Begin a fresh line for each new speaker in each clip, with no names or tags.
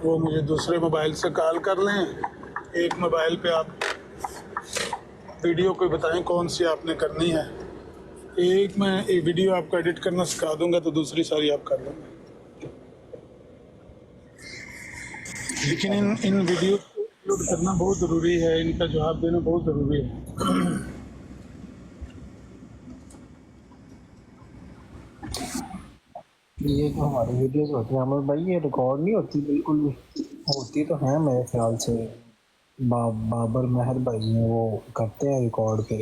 وہ مجھے دوسرے موبائل سے کال کر لیں. ایک موبائل پہ آپ ویڈیو کوئی بتائیں کون سی آپ نے کرنی ہے. ایک میں ویڈیو آپ کو ایڈٹ کرنا سکھا دوں گا تو دوسری ساری آپ کر لیں گے. لیکن ان ویڈیو کو اپلوڈ کرنا بہت ضروری ہے، ان کا جواب دینا بہت ضروری ہے.
یہ جو ہماری ویڈیوز ہوتی ہیں عامر بھائی، یہ ریکارڈ نہیں ہوتی بالکل بھی؟ ہوتی تو ہیں میرے خیال سے. بابر مہر بھائی ہیں، وہ کرتے ہیں ریکارڈ پہ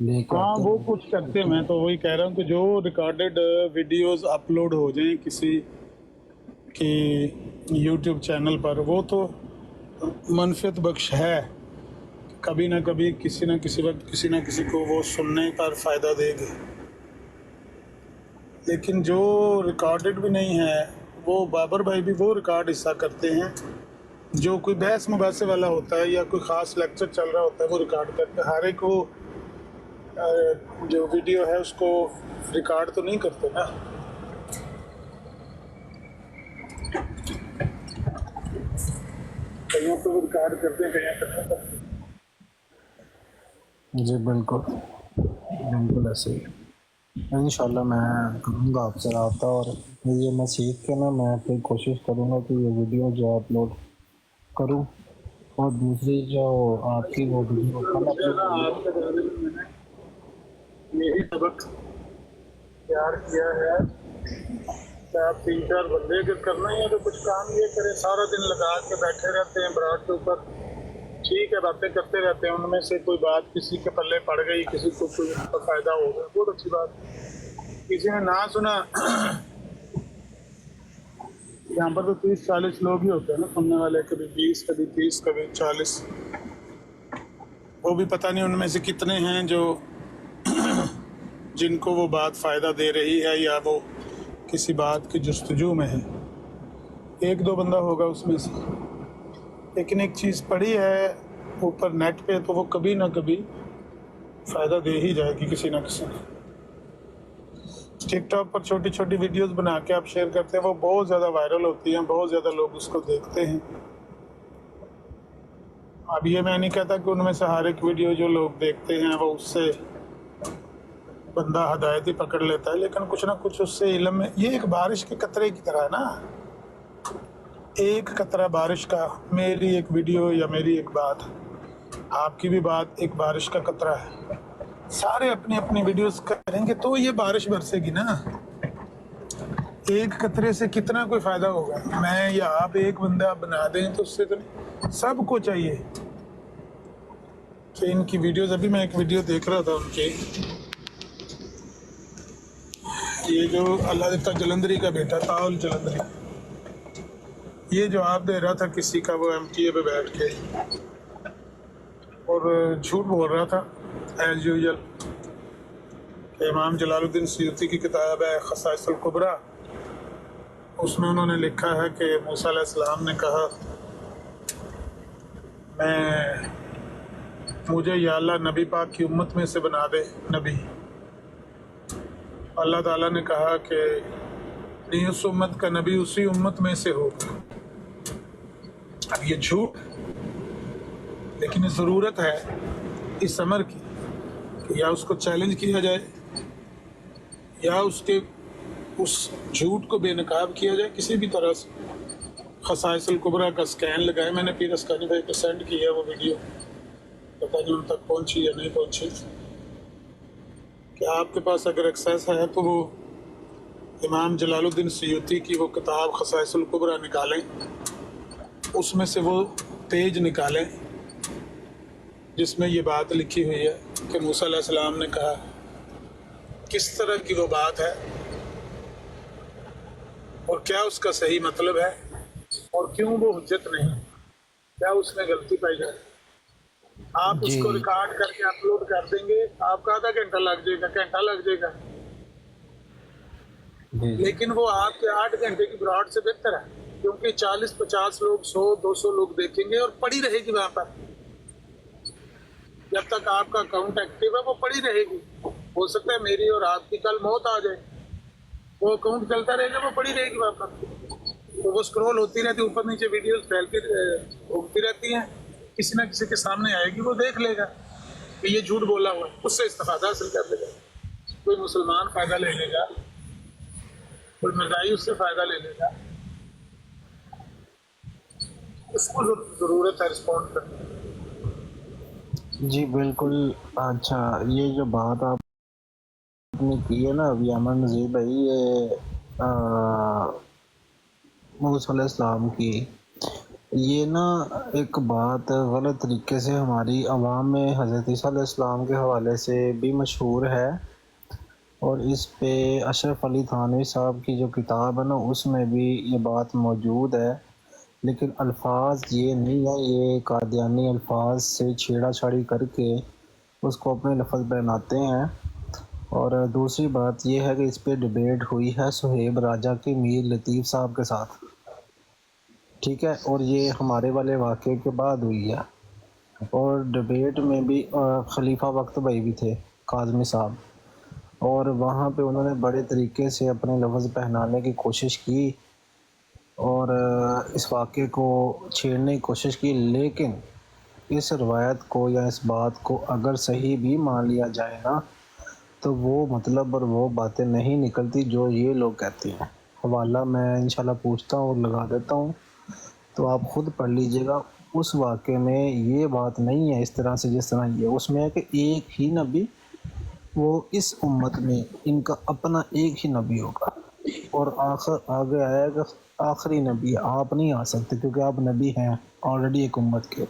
لے کے
ہاں
آتے
وہ
ہیں.
کچھ کرتے ہیں. میں تو وہی کہہ رہا ہوں کہ جو ریکارڈڈ ویڈیوز اپلوڈ ہو جائیں کسی کی یوٹیوب چینل پر، وہ تو منفعت بخش ہے. کبھی نہ کبھی کسی نہ کسی وقت کسی نہ کسی کو وہ سننے پر فائدہ دے گی. لیکن جو ریکارڈڈ بھی نہیں ہے، وہ بابر بھائی بھی وہ ریکارڈ حصہ کرتے ہیں جو کوئی بحث مباحثے والا ہوتا ہے یا کوئی خاص لیکچر چل رہا ہوتا ہے، وہ ریکارڈ کرتے ہیں. ہر ایک وہ جو ویڈیو ہے اس کو ریکارڈ تو نہیں کرتے نا. کہیں تو وہ ریکارڈ کرتے ہیں، کہیں پر نہیں کرتے.
جی بالکل بالکل ایسے ہی. انشاءاللہ میں کروں گا آپ سے رابطہ، اور یہ میں سیکھ کے نا میں پھر کوشش کروں گا کہ یہ ویڈیو جو اپلوڈ کروں. اور دوسری جو آپ کی وہ ویڈیو کل
مجھے
اپلوڈ
نا
ہوئی
آپ کے بارے میں نے یہی سبق تیار کیا ہے کہ آپ 3-4 بندے اگر کرنا ہی ہے تو کچھ کام یہ کریں. سارا دن لگا کے بیٹھے رہتے ہیں براڈ کے اوپر، ٹھیک ہے باتیں کرتے رہتے ہیں، ان میں سے کوئی بات کسی کے پلے پڑ گئی، کسی کو کوئی فائدہ ہو گیا، بہت اچھی بات. کسی نے نہ سنا، یہاں پر تو 30-40 لوگ ہی ہوتے ہیں نا سننے والے، کبھی 20 کبھی 30 کبھی 40. وہ بھی پتہ نہیں ان میں سے کتنے ہیں جو جن کو وہ بات فائدہ دے رہی ہے یا وہ کسی بات کی جستجو میں ہے. 1-2 بندہ ہوگا اس میں سے. لیکن ایک چیز پڑی ہے اوپر نیٹ پہ تو وہ کبھی نہ کبھی فائدہ دے ہی جائے گی کسی نہ کسی نے. ٹک ٹاک پر چھوٹی چھوٹی ویڈیوز بنا کے آپ شیئر کرتے ہیں، وہ بہت زیادہ وائرل ہوتی ہیں، بہت زیادہ لوگ اس کو دیکھتے ہیں. اب یہ میں نہیں کہتا کہ ان میں سے ہر ایک ویڈیو جو لوگ دیکھتے ہیں وہ اس سے بندہ ہدایت ہی پکڑ لیتا ہے، لیکن کچھ نہ کچھ اس سے علم میں. یہ ایک بارش کے قطرے کی طرح ہے نا. ایک قطرہ بارش کا، میری ایک ویڈیو یا میری ایک بات، آپ کی بھی بات ایک بارش کا قطرہ ہے. سارے اپنی اپنی ویڈیوز کریں گے تو یہ بارش برسے گی نا. ایک قطرے سے کتنا کوئی فائدہ ہوگا. میں یا آپ ایک بندہ بنا دیں تو اس سے تو نہیں، سب کو چاہیے کہ ان کی ویڈیوز. ابھی میں ایک ویڈیو دیکھ رہا تھا ان کی، یہ جو اللہ دیتا جلندری کا بیٹا تاول جلندری، یہ جواب دے رہا تھا کسی کا، وہ ایم ٹی اے پہ بیٹھ کے اور جھوٹ بول رہا تھا ایز یوزل. امام جلال الدین سیوطی کی کتاب ہے خصائص الکبریٰ، اس میں انہوں نے لکھا ہے کہ موسیٰ علیہ السلام نے کہا مجھے یا اللہ نبی پاک کی امت میں سے بنا دے نبی. اللہ تعالیٰ نے کہا کہ نہیں، اس امت کا نبی اسی امت میں سے ہوگا. اب یہ جھوٹ، لیکن یہ ضرورت ہے اس امر کی کہ یا اس کو چیلنج کیا جائے یا اس جھوٹ کو بے نقاب کیا جائے کسی بھی طرح سے. خصائص الکبریٰ کا سکین لگائے. میں نے پیر اسکانی بھائی کو سینڈ کیا وہ ویڈیو، پتہ نہیں ان تک پہنچی یا نہیں پہنچی. کہ آپ کے پاس اگر ایکسیس ہے تو وہ امام جلال الدین سیوطی کی وہ کتاب خصائص الکبریٰ نکالیں، اس میں سے وہ پیج نکالیں جس میں یہ بات لکھی ہوئی ہے کہ موسیٰ علیہ السلام نے کہا. کس طرح کی وہ بات ہے اور کیا اس کا صحیح مطلب ہے اور کیوں وہ حجت نہیں، کیا اس میں غلطی پائی جائے. آپ اس
جی
کو ریکارڈ کر کے اپلوڈ کر دیں گے، آپ کا آدھا گھنٹہ لگ جائے گا، گھنٹہ لگ جائے گا،
جی جی
لیکن وہ آپ کے 8 گھنٹے کی براڈ سے بہتر ہے. کیونکہ 40-50 لوگ، 100-200 لوگ دیکھیں گے اور پڑی رہے گی وہاں پر. جب تک آپ کا اکاؤنٹ ایکٹیو ہے وہ پڑی رہے گی. ہو سکتا ہے میری اور آپ کی کل موت آ جائے، وہ اکاؤنٹ چلتا رہے گا، وہ پڑی رہے گی وہاں پر. तो वो स्क्रॉल होती रहती है, ऊपर नीचे वीडियोस फैलती घूमती रहती हैं, किसी ना किसी के सामने आएगी, वो देख लेगा कि ये झूठ बोला हुआ है, उससे इस्तेफादा हासिल कर लेगा। कोई मुसलमान फ़ायदा ले लेगा, कोई मज़ाही उससे फ़ायदा ले लेगा, उसको ज़रूरत है रिस्पॉन्ड करने की।
जी बिल्कुल। अच्छा, ये जो बात आपने की है ना अभी अमन नज़ीर भाई, ये मूसा अलैहिस्सलाम की, ये ना एक बात गलत तरीके से हमारी आवाम में हज़रत ईसा अलैहिस्सलाम के हवाले से भी मशहूर है, और इस पे अशरफ अली थानवी साहब की जो किताब है ना उसमें भी ये बात मौजूद है, लेकिन अल्फाज ये नहीं है, ये कादियानी अल्फाज से छेड़ा छाड़ी करके उसको अपने लफ्ज़ बनाते हैं। और दूसरी बात ये है कि इस पे डिबेट हुई है सुहेब राजा के मीर लतीफ़ साहब के साथ, ठीक है, और ये हमारे वाले वाक़े के बाद हुई है। और डिबेट में भी खलीफा वक्त भाई भी थे, काज़मी साहब, और वहाँ पे उन्होंने बड़े तरीके से अपने लफ्ज़ पहनाने की कोशिश की और इस वाक़े को छेड़ने की कोशिश की, लेकिन इस रवायत को या इस बात को अगर सही भी मान लिया जाए ना, तो वो मतलब और वो बातें नहीं निकलती जो ये लोग कहते हैं। हवाला मैं इंशाल्लाह पूछता हूँ और लगा देता हूँ, तो आप ख़ुद पढ़ लीजिएगा। उस वाक़े में ये बात नहीं है इस तरह से जिस तरह ये उसमें है कि एक ही नबी, वो इस उम्मत में इनका अपना एक ही नबी होगा, और आखिर आगे आएगा आखिरी नबी, आप नहीं आ सकते क्योंकि आप नबी हैं ऑलरेडी एक उम्मत के।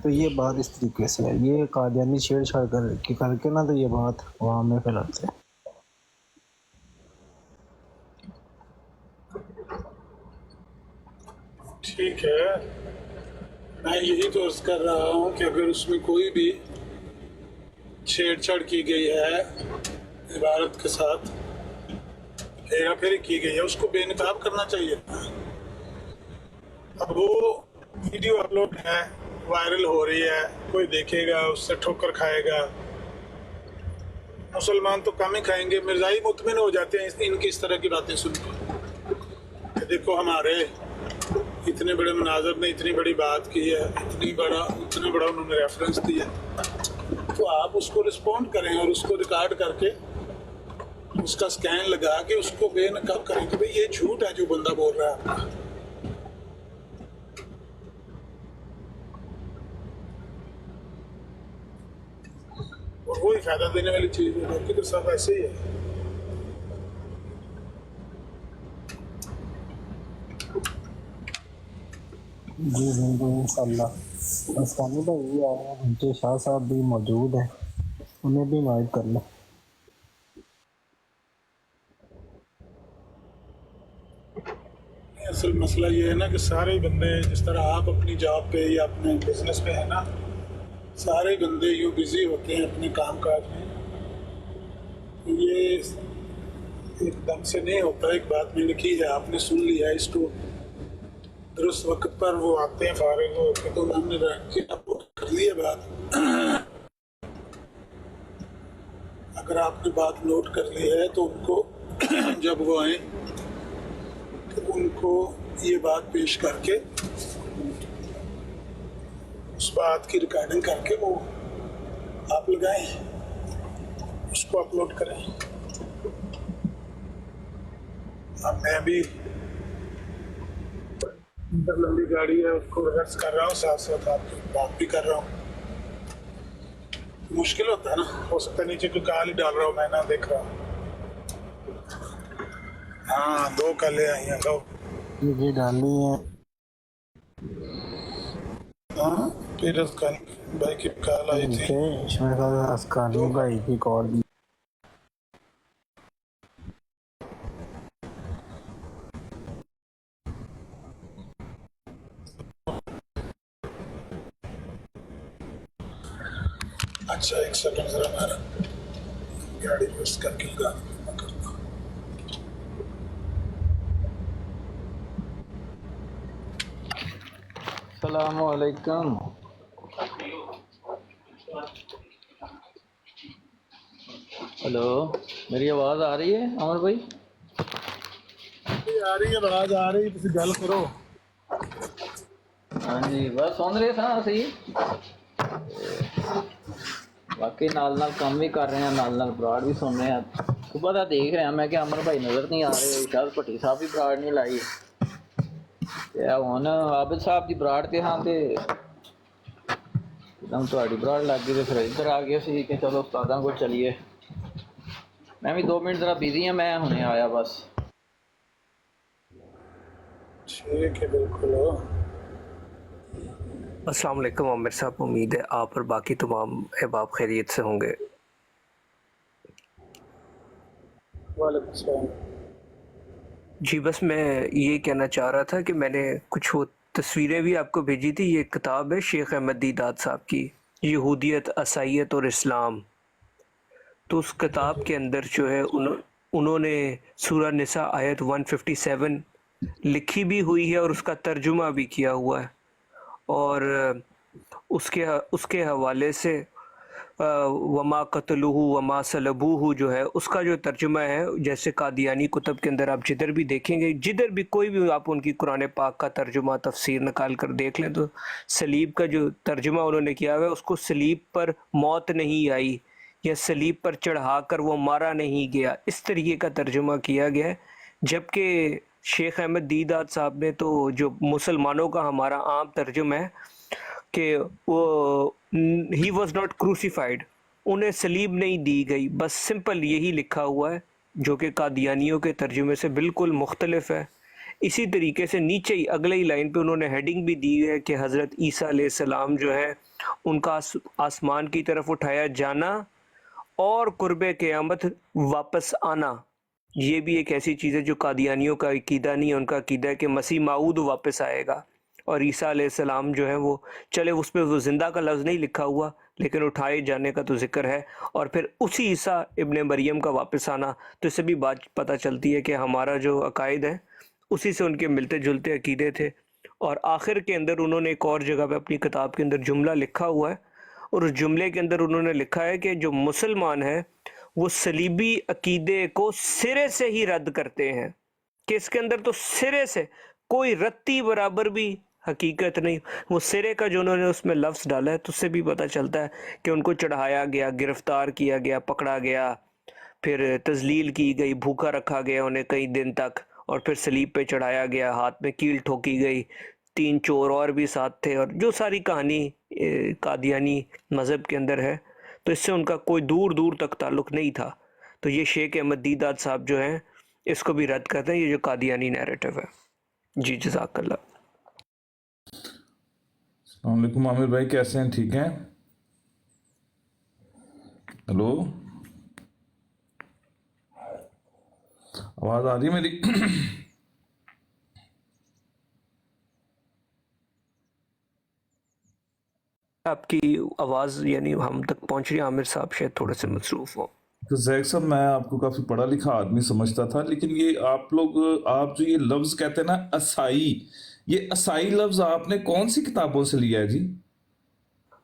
तो ये बात इस तरीके से है, ये कादियानी छेड़छाड़ करके ना, तो ये बात वहाँ में फैलाते हैं।
ठीक है, मैं यही तो अर्ज़ कर रहा हूँ कि अगर उसमें कोई भी छेड़छाड़ की गई है इबारत के साथ, हेरा फेरी की गई है, उसको बेनकाब करना चाहिए। अब वो वीडियो अपलोड है, वायरल हो रही है, कोई देखेगा उससे ठोकर खाएगा, मुसलमान तो कम ही खाएंगे। मिर्ज़ाई मुतमिन हो जाते हैं इनकी इस तरह की बातें सुनकर। देखो हमारे इतने बड़े मनाजर ने इतनी बड़ी बात की है, इतना बड़ा उन्होंने रेफरेंस दिया, तो आप उसको रिस्पॉन्ड करें और उसको रिकॉर्ड करके उसका स्कैन लगा के उसको बेनकाब करें कि भाई ये झूठ है जो बंदा बोल रहा है आपका। और वही फायदा देने वाली चीज़ है, बाकी तो सब ऐसे ही है।
जी बिल्कुल इंशाल्लाह। अस्तानी भाई भी आ रहे हैं, घंटे शाह साहब भी मौजूद हैं, उन्हें भी इनवाइट कर लें।
असल मसला ये है ना कि सारे बंदे जिस तरह आप अपनी जॉब पे या अपने बिजनेस पे है ना, सारे बंदे यूँ बिजी होते हैं अपने काम काज में, तो ये एकदम से नहीं होता। एक बात मैंने की है, आपने सुन लिया, इसको दुरुस्त वक्त पर वो आते हैं फारिग हो के, तो उन्होंने रख के अपलोड कर लिया बात। अगर आपने बात नोट कर ली है तो उनको जब वो आए तो उनको ये बात पेश करके उस बात की रिकॉर्डिंग करके वो आप लगाएं, उसको अपलोड करें। अब मैं भी लंबी गाड़ी है उसको रिवर्स कर रहा हूँ, साथ साथ आपकी बात भी कर रहा हूँ। मुश्किल होता है ना, हो सकता है नीचे कोई काल ही डाल रहा हूँ, मैं ना देख रहा हूँ। हाँ 2 कालें आई हैं, लो।
ये डाली है।
हाँ फिर भाई की काल आई थी।
इसमें अस्कानी भाई की कॉल भी।
अच्छा एक सेकंड जरा मैं गाड़ी को इस करके लगा करता हूँ।
अस्सलामुअलैकुम। हेलो, मेरी आवाज़ आ रही है अमर भाई?
ਆ ਰਹੀ ਹੈ ਆਵਾਜ਼ ਆ ਰਹੀ, ਤੁਸੀਂ ਗੱਲ ਕਰੋ।
ਹਾਂਜੀ ਬਸ ਸੁਣ ਰਹੇ ਸਾਂ ਅਸੀਂ, ਬਾਕੀ ਨਾਲ ਨਾਲ ਕੰਮ ਵੀ ਕਰ ਰਹੇ ਹਾਂ, ਨਾਲ ਨਾਲ ਬਰਾੜ ਵੀ ਸੁਣ ਰਹੇ ਹਾਂ। ਸੁਬਹ ਦਾ ਦੇਖ ਰਿਹਾ ਮੈਂ ਕਿ ਅਮਰ ਭਾਈ ਨਜ਼ਰ ਨਹੀਂ ਆ ਰਹੇ, ਸ਼ਾਇਦ ਭੱਟੀ ਸਾਹਿਬ ਵੀ ਬਰਾੜ ਨਹੀਂ ਲਾਈ, ਤੇ ਹੁਣ ਆਬਿਦ ਸਾਹਿਬ ਦੀ ਬਰਾੜ ਤੇ ਹਾਂ, ਤੇ ਇੱਕਦਮ ਤੁਹਾਡੀ ਬਰਾੜ ਲੱਗ ਗਈ, ਤੇ ਫਿਰ ਇੱਧਰ ਆ ਗਏ ਸੀ ਕਿ ਚਲੋ ਉਸਤਾਦਾਂ ਕੋਲ ਚਲੀਏ। ਮੈਂ ਵੀ 2 ਮਿੰਟ ਜ਼ਰਾ ਬਿਜ਼ੀ ਹਾਂ, ਮੈਂ ਹੁਣੇ ਆਇਆ ਬਸ।
ठीक है, बिल्कुल।
अस्सलाम वालेकुम आमिर साहब, उम्मीद है आप और बाकी तमाम अहबाब खैरियत से होंगे।
वालेकुम सलाम।
जी बस मैं ये कहना चाह रहा था कि मैंने कुछ वो तस्वीरें भी आपको भेजी थी। ये किताब है शेख अहमद दीदात साहब की, यहूदियत, असाइयत और इस्लाम। तो उस किताब के अंदर जो है उन्होंने सूरह निसा आयत 157 लिखी भी हुई है और उसका तर्जुमा भी किया हुआ है, और उसके हवाले से वमा कतलुहु वमा सलबूहु जो है उसका जो तर्जुमा है, जैसे कादियानी कुतब के अंदर आप जिधर भी देखेंगे, जिधर भी कोई भी आप उनकी कुरान पाक का तर्जुमा तफसीर निकाल कर देख लें, तो सलीब का जो तर्जुमा उन्होंने किया हुआ है, उसको सलीब पर मौत नहीं आई या सलीब पर चढ़ा कर वो मारा नहीं गया, इस तरीके का तर्जुमा किया गया है। जबकि शेख अहमद दीदात साहब ने तो जो मुसलमानों का हमारा आम तर्जुमा है कि वो ही वॉज नॉट क्रूसीफाइड, उन्हें सलीब नहीं दी गई, बस सिंपल यही लिखा हुआ है, जो कि कादियानियों के तर्जुमे से बिल्कुल मुख्तलिफ है। इसी तरीके से नीचे ही अगले ही लाइन पे उन्होंने हेडिंग भी दी है कि हज़रत ईसा अलैहिस्सलाम जो है उनका आसमान की तरफ उठाया जाना और कुर्बे क़यामत वापस आना। ये भी एक ऐसी चीज़ है जो कादियानियों का अकीदा नहीं है। उनका अकीदा है कि मसीह माऊद वापस आएगा और ईसा अलैहिस्सलाम जो है वो चले, उस पर वो ज़िंदा का लफ्ज़ नहीं लिखा हुआ लेकिन उठाए जाने का तो जिक्र है, और फिर उसी ईसा इब्ने मरियम का वापस आना। तो इससे भी बात पता चलती है कि हमारा जो अकायद है उसी से उनके मिलते जुलते अकीदे थे। और आखिर के अंदर उन्होंने एक और जगह पे अपनी किताब के अंदर जुमला लिखा हुआ है, और उस जुमले के अंदर उन्होंने लिखा है कि जो मुसलमान है वो सलीबी अकीदे को सिरे से ही रद्द करते हैं, कि इसके अंदर तो सिरे से कोई रत्ती बराबर भी हकीकत नहीं। वो सिरे का जो उन्होंने उसमें लफ्ज़ डाला है, तो उससे भी पता चलता है कि उनको चढ़ाया गया, गिरफ्तार किया गया, पकड़ा गया, फिर तजलील की गई, भूखा रखा गया उन्हें कई दिन तक, और फिर सलीब पे चढ़ाया गया, हाथ में कील ठोकी गई, 3 चोर और भी साथ थे, और जो सारी कहानी कादियानी मज़हब के अंदर है, तो इससे उनका कोई दूर दूर तक ताल्लुक़ नहीं था। तो ये शेख अहमद दीदात साहब जो हैं इसको भी रद्द करते हैं, ये जो कादियानी नैरेटिव है। जी जज़ाकल्लाह।
अस्सलाम वालेकुम आमिर भाई, कैसे हैं? ठीक हैं? हेलो, आवाज़ आ रही है मेरी?
आपकी आवाज़ यानी हम तक पहुंच रही है, आमिर साहब शायद थोड़े से मसरूफ़ हो।
तो जैक साहब, मैं आपको काफ़ी पढ़ा लिखा आदमी समझता था, लेकिन ये आप जो ये लफ्ज़ कहते हैं ना असाई, ये असाई लफ्ज़ आपने कौन सी किताबों से लिया है जी?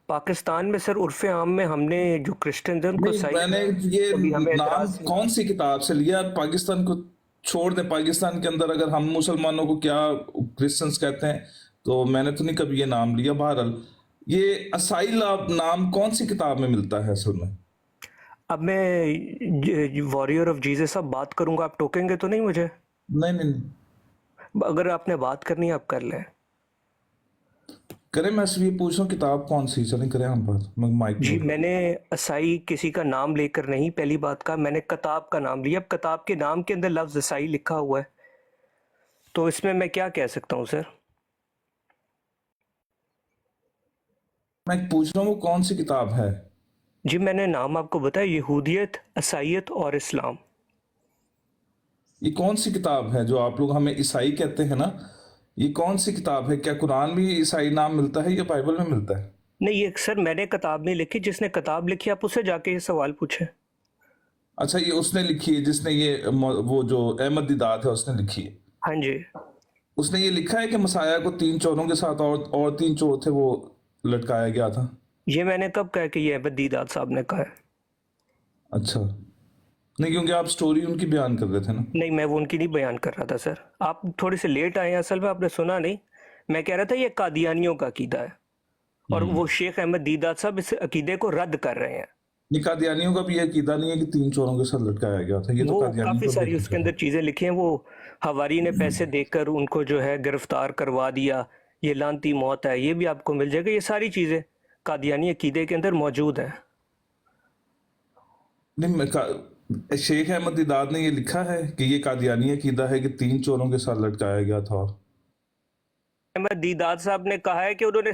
पाकिस्तान में सर उर्फ़ आम में हमने जो क्रिश्चियन हैं उनको
नहीं,
सही,
मैंने ये
अभी हमें
नाम
एतराज़ नहीं।
कौन सी किताब से लिया? पाकिस्तान को छोड़ दे, पाकिस्तान के अंदर अगर हम मुसलमानों को क्या क्रिश्चियंस कहते हैं, तो मैंने तो नहीं कभी ये नाम लिया। बहरहाल ये असाई नाम कौन सी किताब में मिलता है असल में?
अब मैं वॉरियर ऑफ जीसस साहब बात करूंगा, आप टोकेंगे तो नहीं मुझे?
नहीं नहीं नहीं,
अगर आपने बात करनी है आप कर लें।
करें। मैं सिर्फ ये पूछ रहा हूँ किताब कौन सी, चलें करें हम बात। मैं माइक
जी
में
मैंने असाई किसी का नाम लेकर नहीं, पहली बात का मैंने किताब का नाम लिया। अब किताब के नाम के अंदर लफ्ज़ असाई लिखा हुआ है, तो इसमें मैं क्या कह सकता हूँ सर?
मैं पूछ रहा हूँ वो कौन सी किताब है?
जी मैंने नाम आपको बताया, यहूदियत, असाइयत और इस्लाम।
ये कौन सी किताब है जो आप लोग हमें ईसाई कहते हैं ना, ये कौन सी किताब है? क्या कुरान में ईसाई नाम मिलता है या बाइबल में मिलता है?
नहीं ये सर मैंने किताब नहीं लिखी, जिसने किताब लिखी आप उससे जाके ये सवाल पूछें।
अच्छा, ये उसने लिखी है जिसने ये वो जो अहमद दीदात है उसने लिखी है?
हाँ जी।
उसने ये लिखा है कि मसाया को 3 चोरों के साथ और 3 चोर थे वो लटकाया गया था?
ये मैंने कब कहा कि ये अहमद दीदात साहब ने कहा है?
अच्छा, नहीं, क्योंकि आप स्टोरी उनकी बयान कर रहे थे ना।
नहीं, मैं वो उनकी नहीं बयान कर रहा था सर, आप थोड़े से लेट आए हैं, असल में आपने सुना नहीं। मैं कह रहा था ये कादियानियों का अकीदा है और वो शेख अहमद दीदात साहब इस अकीदे को रद्द कर रहे हैं।
नहीं, कादियानियों का भी ये अकीदा नहीं है कि 3 चोरों के साथ लटकाया गया था, ये तो
वो
कादियानी
काफ़ी
का
सारी
भी
उसके अंदर चीज़ें लिखी हैं। वो हवारी ने पैसे देकर उनको जो है गिरफ्तार करवा दिया, ये लानती मौत है, ये भी आपको मिल जाएगा। ये सारी चीज़ें कादियानी अकीदे के अंदर मौजूद हैं।
नहीं, शेख अहमद दीदात ने ये लिखा है कि ये कादियानी अकीदा है कि 3 चोरों के साथ लटकाया गया था।
अहमद दीदात साहब ने कहा है कि उन्होंने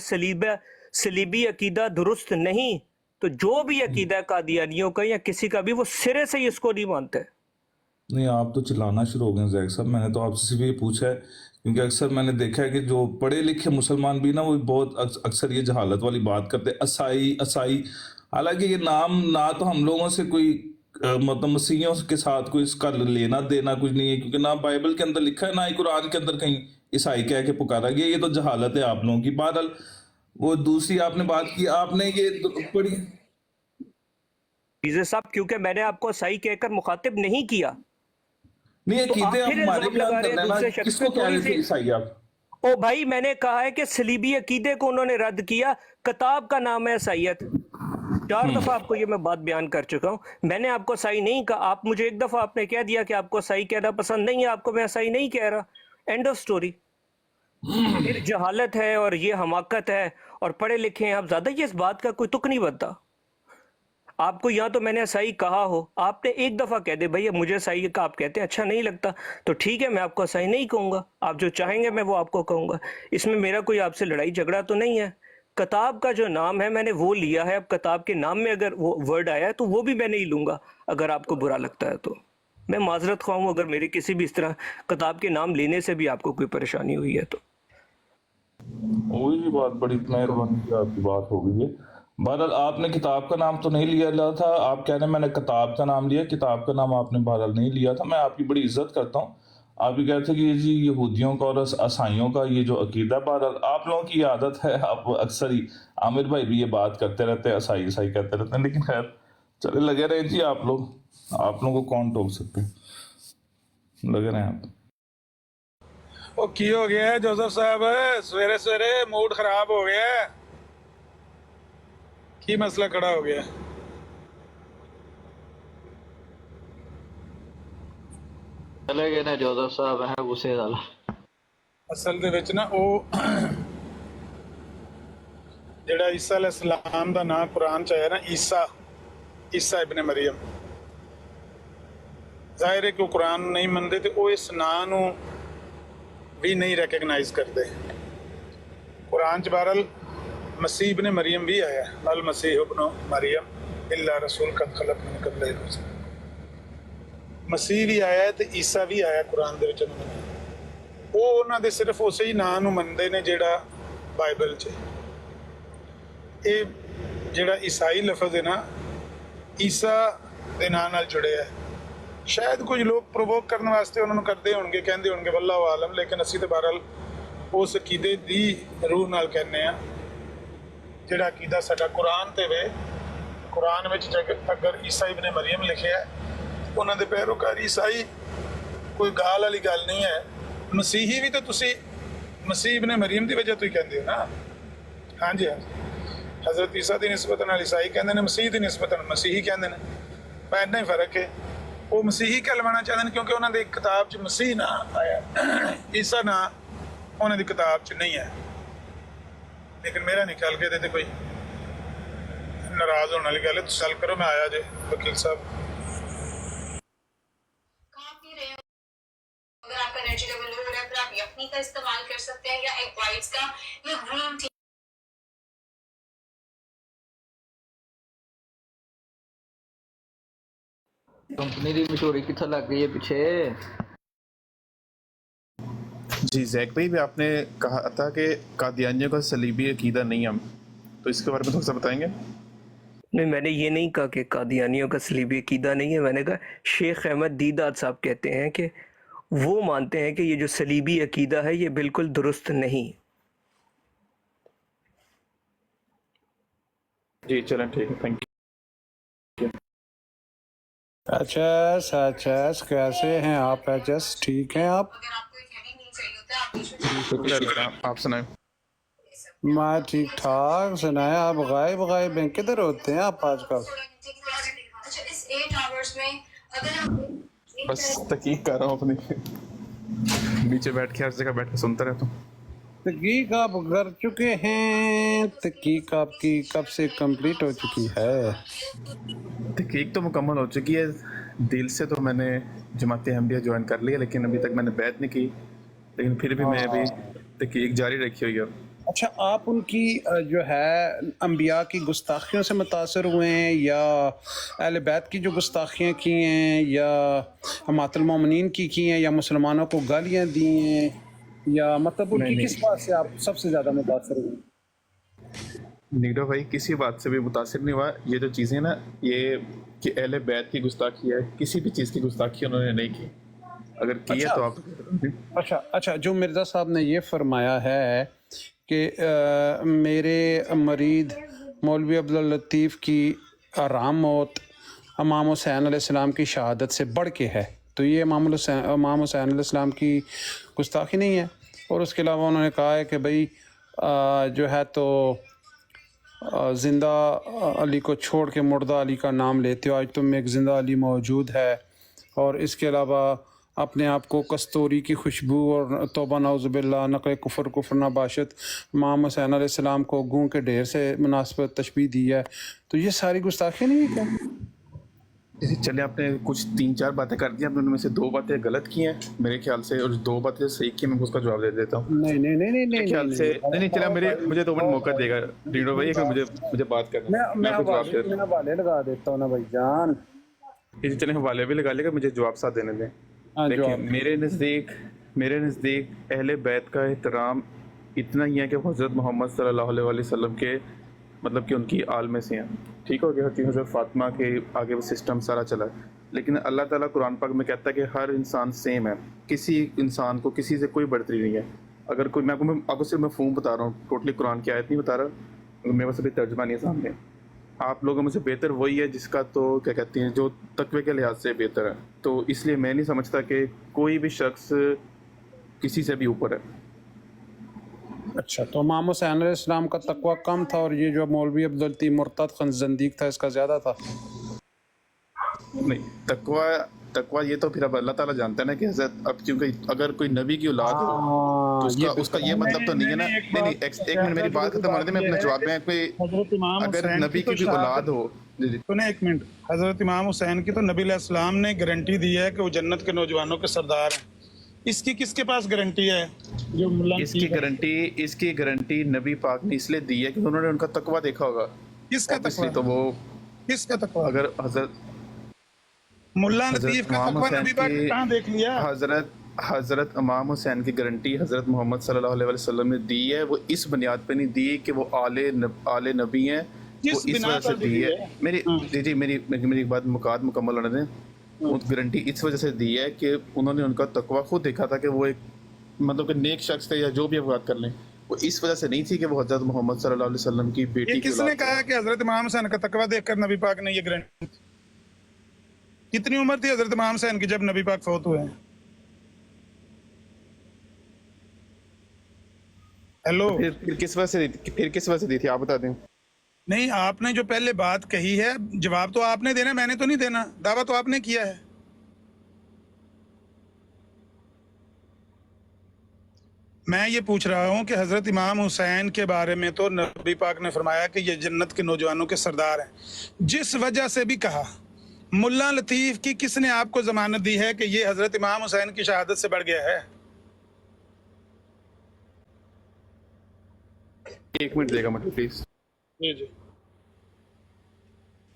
सलीबी अकीदा दुरुस्त नहीं, तो जो भी अकीदा कादियानियों का या किसी का भी, वो सिरे से ही इसको नहीं मानते।
नहीं, आप तो चिल्लाना शुरू हो गए जैक साहब। मैंने तो आपसे सिर्फ ये पूछा है क्योंकि अक्सर मैंने देखा है कि जो पढ़े लिखे मुसलमान भी ना, वो बहुत अक्सर ये जहालत वाली बात करते हैं, असाई असाई। हालांकि ये नाम ना तो हम लोगों से कोई मतलब मसीहियों के साथ कोई इसका लेना देना कुछ नहीं है, क्योंकि ना बाइबल के अंदर लिखा है ना ही कुरान के अंदर कहीं ईसाई कह के पुकारा गया। ये तो जहालत है आप लोगों की। बहरहाल, वो दूसरी आपने बात की, आपने ये पढ़ी
चीजें सब, क्योंकि मैंने आपको सही कहकर मुखातिब नहीं किया,
नहीं, ये
तो आप
कीते आप
फिर
हमारे
इल्जाम
बयान
लगा
कर
रहे
रहे
हैं
हैं ना,
दूसरे शख्स
किसको
पे
कह
थोड़ी
रहे थे
सी।
ईसाई आप?
ओ भाई, मैंने कहा है कि सलीबी अकीदे को उन्होंने रद्द किया, किताब का नाम है सैयद। 4 दफा आपको ये मैं बात बयान कर चुका हूं। मैंने आपको सही नहीं कहा, आप मुझे एक दफा आपने कह दिया कि आपको सही कहना पसंद नहीं है, आपको मैं सही नहीं कह रहा, एंड ऑफ स्टोरी। फिर जहालत है और ये हमाकत है, और पढ़े लिखे हैं आप ज्यादा, ये इस बात का कोई तुक नहीं बनता। आपको या तो मैंने सही कहा हो, आपने एक दफा कह दे भैया मुझे सही का, आप कहते हैं अच्छा नहीं लगता, तो ठीक है, मैं आपको सही नहीं कहूंगा, आप जो चाहेंगे मैं वो आपको कहूंगा। इसमें मेरा कोई आपसे लड़ाई झगड़ा तो नहीं है। किताब का जो नाम है मैंने वो लिया है, अब किताब के नाम में अगर वो वर्ड आया है तो वो भी मैं नहीं लूंगा, अगर आपको बुरा लगता है तो। मैं माजरत ख्वाह हूं अगर मेरे किसी भी इस तरह किताब के नाम लेने से भी आपको कोई परेशानी हुई है तो।
वही भी बात, बड़ी मेहरबानी की आपकी बात हो गई है। बहरहाल, आपने किताब का नाम तो नहीं लिया था, आप कह रहे हैं मैंने किताब का नाम लिया, किताब का नाम आपने बहरहाल नहीं लिया था। मैं आपकी बड़ी इज्जत करता हूँ। आप भी कहते हैं कि ये जी यहूदियों का और ईसाइयों का ये जो अकीदा, बहरहाल आप लोगों की आदत है, आप अक्सर ही, आमिर भाई भी ये बात करते रहते हैं, ईसाई ईसाई कहते रहते हैं, लेकिन खैर चले, लगे रहे जी आप लोगों को कौन टोक सकते हैं, लगे रहे आप।
ਉਹ ਕੀ ਹੋ ਗਿਆ ਹੈ ਜੋਸਫ ਸਾਹਿਬ, ਸਵੇਰੇ ਸਵੇਰੇ ਮੂਡ ਖਰਾਬ ਹੋ ਗਿਆ ਹੈ? ਕੀ ਮਸਲਾ ਖੜਾ ਹੋ ਗਿਆ?
ਚਲੇ ਗਏ ਨੇ ਜੋਸਫ ਸਾਹਿਬ, ਹੈ ਗੁੱਸੇ ਨਾਲ।
ਅਸਲ ਦੇ ਵਿੱਚ ਨਾ ਉਹ ਜਿਹੜਾ ਈਸਾ ਅਲੈਹਿਸਲਾਮ ਦਾ ਨਾਂ ਕੁਰਾਨ ਚ ਆਇਆ ਨਾ, ਈਸਾ ਇਬਨ ਮਰੀਮ, ਜ਼ਾਹਿਰ ਹੈ ਕਿ ਉਹ ਕੁਰਾਨ ਨੂੰ ਨਹੀਂ ਮੰਨਦੇ ਤੇ ਉਹ ਇਸ ਨਾਂ ਨੂੰ ਵੀ ਨਹੀਂ ਰੈਕਗਨਾਈਜ਼ ਕਰਦੇ। ਕੁਰਾਨ ਚ ਬਹਰਹਾਲ ਮਸੀਹ ਇਬਨ ਮਰੀਮ ਵੀ ਆਇਆ, ਅਲ ਮਸੀਹ ਇਬਨ ਮਰੀਮ ਇਲਾ ਰਸੂਲ ਕਦ ਖਲਕ ਮਿਨ ਕਬਲਿhi ਰਸੂਲ। ਮਸੀਹ ਵੀ ਆਇਆ ਤੇ ਈਸਾ ਵੀ ਆਇਆ ਕੁਰਾਨ ਦੇ ਵਿੱਚ। ਉਹ ਉਹਨਾਂ ਦੇ ਸਿਰਫ ਉਸੇ ਹੀ ਨਾਂ ਨੂੰ ਮੰਨਦੇ ਨੇ ਜਿਹੜਾ ਬਾਈਬਲ 'ਚ। ਇਹ ਜਿਹੜਾ ਈਸਾਈ ਲਫ਼ਜ਼ ਹੈ ਨਾ, ਈਸਾ ਦੇ ਨਾਂ ਨਾਲ ਜੁੜਿਆ ਹੈ। ਸ਼ਾਇਦ ਕੁਝ ਲੋਕ ਪ੍ਰੋਵੋਕ ਕਰਨ ਵਾਸਤੇ ਉਹਨਾਂ ਨੂੰ ਕਰਦੇ ਹੋਣਗੇ, ਕਹਿੰਦੇ ਹੋਣਗੇ, ਵੱਲਾਹੁ ਆਲਮ, ਲੇਕਿਨ ਅਸੀਂ ਤਾਂ ਬਹਰਹਾਲ ਉਸ ਅਕੀਦੇ ਦੀ ਰੂਹ ਨਾਲ ਕਹਿੰਦੇ ਹਾਂ ਜਿਹੜਾ ਅਕੀਦਾ ਸਾਡਾ ਕੁਰਾਨ 'ਤੇ ਵੇ। ਕੁਰਾਨ ਵਿੱਚ ਅਗਰ ਈਸਾ ਇਬਨ ਮਰੀਮ ਲਿਖਿਆ, ਉਹਨਾਂ ਦੇ ਪੈਰੋਕਾਰ ਈਸਾਈ, ਕੋਈ ਗਾਲ ਵਾਲੀ ਗੱਲ ਨਹੀਂ ਹੈ। ਮਸੀਹੀ ਵੀ ਤਾਂ ਤੁਸੀਂ ਮਸੀਹ ਇਬਨ ਮਰੀਮ ਦੀ ਵਜ੍ਹਾ ਤੋਂ ਹੀ ਕਹਿੰਦੇ ਹੋ ਨਾ। ਹਾਂਜੀ ਹਾਂਜੀ, ਹਜ਼ਰਤ ਈਸਾ ਦੀ ਨਿਸਬਤ ਨਾਲ ਈਸਾਈ ਕਹਿੰਦੇ ਨੇ, ਮਸੀਹ ਦੀ ਨਿਸਬਤ ਨਾਲ ਮਸੀਹੀ ਕਹਿੰਦੇ ਨੇ। ਪਰ ਇੰਨਾ ਹੀ ਫਰਕ ਹੈ, ਉਹ ਮਸੀਹੀ ਕਹਿਲਵਾਉਣਾ ਚਾਹੁੰਦੇ ਨੇ ਕਿਉਂਕਿ ਉਹਨਾਂ ਦੀ ਕਿਤਾਬ 'ਚ ਮਸੀਹ ਨਾਂ ਆਇਆ, ਈਸਾ ਨਾਂ ਉਹਨਾਂ ਦੀ ਕਿਤਾਬ 'ਚ ਨਹੀਂ ਹੈ। ਲੇਕਿਨ ਮੇਰਾ ਨਹੀਂ ਖਿਆਲ ਕਿ ਇਹਦੇ 'ਤੇ ਕੋਈ ਨਾਰਾਜ਼ ਹੋਣ ਵਾਲੀ ਗੱਲ ਹੈ। ਤੁਸੀਂ ਗੱਲ ਕਰੋ, ਮੈਂ ਆਇਆ ਜੇ ਵਕੀਲ ਸਾਹਿਬ।
अगर आपका एनर्जी लेवल लो हो रहा है फिर आप यखनी का इस्तेमाल कर सकते हैं या एग वाइट्स का या ग्रीन टी।
ਕੰਪਨੀ ਦੀ ਮਸ਼ਹੂਰੀ ਕਿੱਥੇ ਲੱਗ ਗਈ ਹੈ ਪਿੱਛੇ?
जी जैक भाई, भी आपने कहा था कि कादियानियों का सलीबी अकीदा नहीं है, तो इसके बारे में थोड़ा सा बताएंगे?
नहीं, मैंने ये नहीं कहा कि कादियानियों का सलीबी अकीदा नहीं है। मैंने कहा शेख अहमद दीदात साहब कहते हैं कि वो मानते हैं कि ये जो सलीबी अकीदा है ये बिल्कुल दुरुस्त नहीं।
जी चलें, ठीक है, थैंक यू।
एच एस कैसे हैं आप? एच एस ठीक हैं आप?
अगर आपको एक हैवी मील चाहिए होता है आप बीच में
शुक्र अल्लाह, आप सुनाए।
मैं ठीक ठाक। सुनाए आप गायब हैं, किधर होते हैं आप आजकल?
अच्छा इस 8 आवर्स में अगर हम
बस तहकीक कर रहा हूँ अपनी, नीचे बैठ के हर जगह बैठ के सुनता रहता हूँ।
तहकीक आप कर चुके हैं? तहकीक आपकी कब से कंप्लीट हो चुकी है?
तहकीक तो मुकम्मल हो चुकी है। दिल से तो मैंने जमात अहमदिया ज्वाइन कर लिया, लेकिन अभी तक मैंने बैत नहीं की, लेकिन फिर भी मैं अभी तहकीक जारी रखी हुई है।
अच्छा, आप उनकी जो है अंबिया की गुस्ताखियों से मुतासर हुए हैं, या अहले बैत की जो गुस्ताखियाँ की हैं, या हमातुल मोमिनीन की हैं, या मुसलमानों को गालियाँ दी हैं, या मतलब उनकी
नहीं।
किस बात से आप सबसे ज़्यादा मुतासर हुए?
नीडो भाई किसी बात से भी मुतासिर नहीं हुआ। ये जो चीज़ें ना, ये कि अहले बैत की गुस्ताखी है, किसी भी चीज़ की गुस्ताखी उन्होंने नहीं की। अगर की है तो आप
अच्छा, जो मिर्ज़ा साहब ने ये फरमाया है कि मेरे मरीद मौलवी अब्दुल लतीफ़ की आराम मौत इमाम हुसैन अलैहिस्सलाम की शहादत से बढ़ के है, तो ये इमाम हुसैन अलैहिस्सलाम की गुस्ताखी नहीं है। और उसके अलावा उन्होंने कहा है कि भाई जो है तो ज़िंदा अली को छोड़ के मुर्दा अली का नाम लेते हो, आज तुम में एक ज़िंदा अली मौजूद है। और इसके अलावा अपने आप को कस्तूरी की खुशबू और तौबा नाउज़ुबिल्लाह नक़े कुफ़र नबाशत इमाम हुसैन अलैहिस्सलाम को गूं के ढेर से मुनासिबत तशबीह दी है, तो ये सारी गुस्ताखी नहीं है क्या?
चले आपने कुछ 3-4 बातें कर दी, आपने उनमें से 2 बातें गलत की हैं मेरे ख्याल से, और 2 बातें सही की। मैं उसका जवाब दे देता हूँ
नहीं
मेरे ख्याल से। नहीं चला, मुझे 2 मिनट मौका देगा रीडो भाई, कि मुझे बात करना।
मैं
आपको जवाब दे देता
हवाले लगा देता हूँ ना भाई जान।
हूँ। चले हवाले भी लगा लेगा, मुझे जवाब साथ देने दें।
हाँ,
देखिए,
जवाब।
मेरे नज़दीक अहले बैत का एहतराम इतना ही है कि हज़रत मोहम्मद सल्लल्लाहु अलैहि वसल्लम के मतलब कि उनकी आल में से हैं। ठीक हो गया कि हज़रत फातिमा के आगे वो सिस्टम सारा चला है, लेकिन अल्लाह ताला कुरान पाक में कहता है कि हर इंसान सेम है, किसी इंसान को किसी से कोई बढ़ती नहीं है। अगर कोई, मैं आपको सिर्फ मफ़हूम बता रहा हूँ, टोटली कुरान की आयत नहीं बता रहा, मेरे पास अभी तर्जुमा नहीं है सामने। आप लोगों में से बेहतर वही है जिसका तो क्या कहते हैं, जो तकवे के लिहाज से बेहतर है। तो इसलिए मैं नहीं समझता कि कोई भी शख्स किसी से भी ऊपर है।
अच्छा, तो इमाम हुसैन अलैहिस्सलाम का तकवा कम था और ये जो मौलवी अब्दुल लतीफ़ मुर्तद ज़ंदीक था इसका ज़्यादा था?
नहीं, तकवा ये तो फिर अब अल्लाह ताला जानता है ना कि हज़रत, अब क्योंकि अगर कोई नबी की औलाद हो तो उसका ये मतलब तो नहीं है ना। नहीं, एक मिनट मेरी बात खत्म होने दे, मैं अपने जवाब में कोई अगर नबी की भी औलाद हो। जी
सुने एक मिनट, हजरत इमाम हुसैन की तो नबी अलैहिस्सलाम ने गारंटी दी है कि वो जन्नत के नौजवानों के सरदार हैं। इसकी किसके पास गारंटी है? जो मुल्ला
इसकी गारंटी नबी पाक ने इसलिए दी है कि उन्होंने उनका तकवा देखा होगा।
किसका तकवा?
तो वो
किसका तकवा?
अगर हजरत
मुल्ला लतीफ का तकवा नबी पाक ने कहाँ देख लिया?
हजरत इमाम हुसैन की गारंटी हजरत मोहम्मद सल्लल्लाहु अलैहि वसल्लम ने दी है। वो इस बुनियाद पे नहीं दी कि वो आले नबी हैं, वो इस वजह से दी है। मेरी बात मुकम्मल होने दें। वो गारंटी इस वजह से दी है कि उन्होंने उनका तकवा खुद देखा था कि वो एक मतलब कि नेक शख्स थे, या जो भी आप बात कर लें, वो इस वजह से नहीं थी कि वो हजरत मोहम्मद सल्लल्लाहु अलैहि वसल्लम की बेटी की
किसने कहा कि हजरत इमाम हुसैन का तकवा देखकर नबी पाक ने ये गारंटी? कितनी उम्र थी हजरत इमाम हुसैन की जब नबी पाक फौत हुए हैं? हेलो,
फिर किस वजह से दी थी आप बता दें।
नहीं, आपने जो पहले बात कही है जवाब तो आपने देना, मैंने तो नहीं देना। दावा तो आपने किया है। मैं ये पूछ रहा हूँ कि हजरत इमाम हुसैन के बारे में तो नबी पाक ने फरमाया कि ये जन्नत के नौजवानों के सरदार हैं। जिस वजह से भी कहा, मुल्ला लतीफ की किसने आपको जमानत दी है कि ये हजरत इमाम हुसैन की शहादत से बढ़ गया है?
एक मिनट देगा मतलब प्लीज।
जी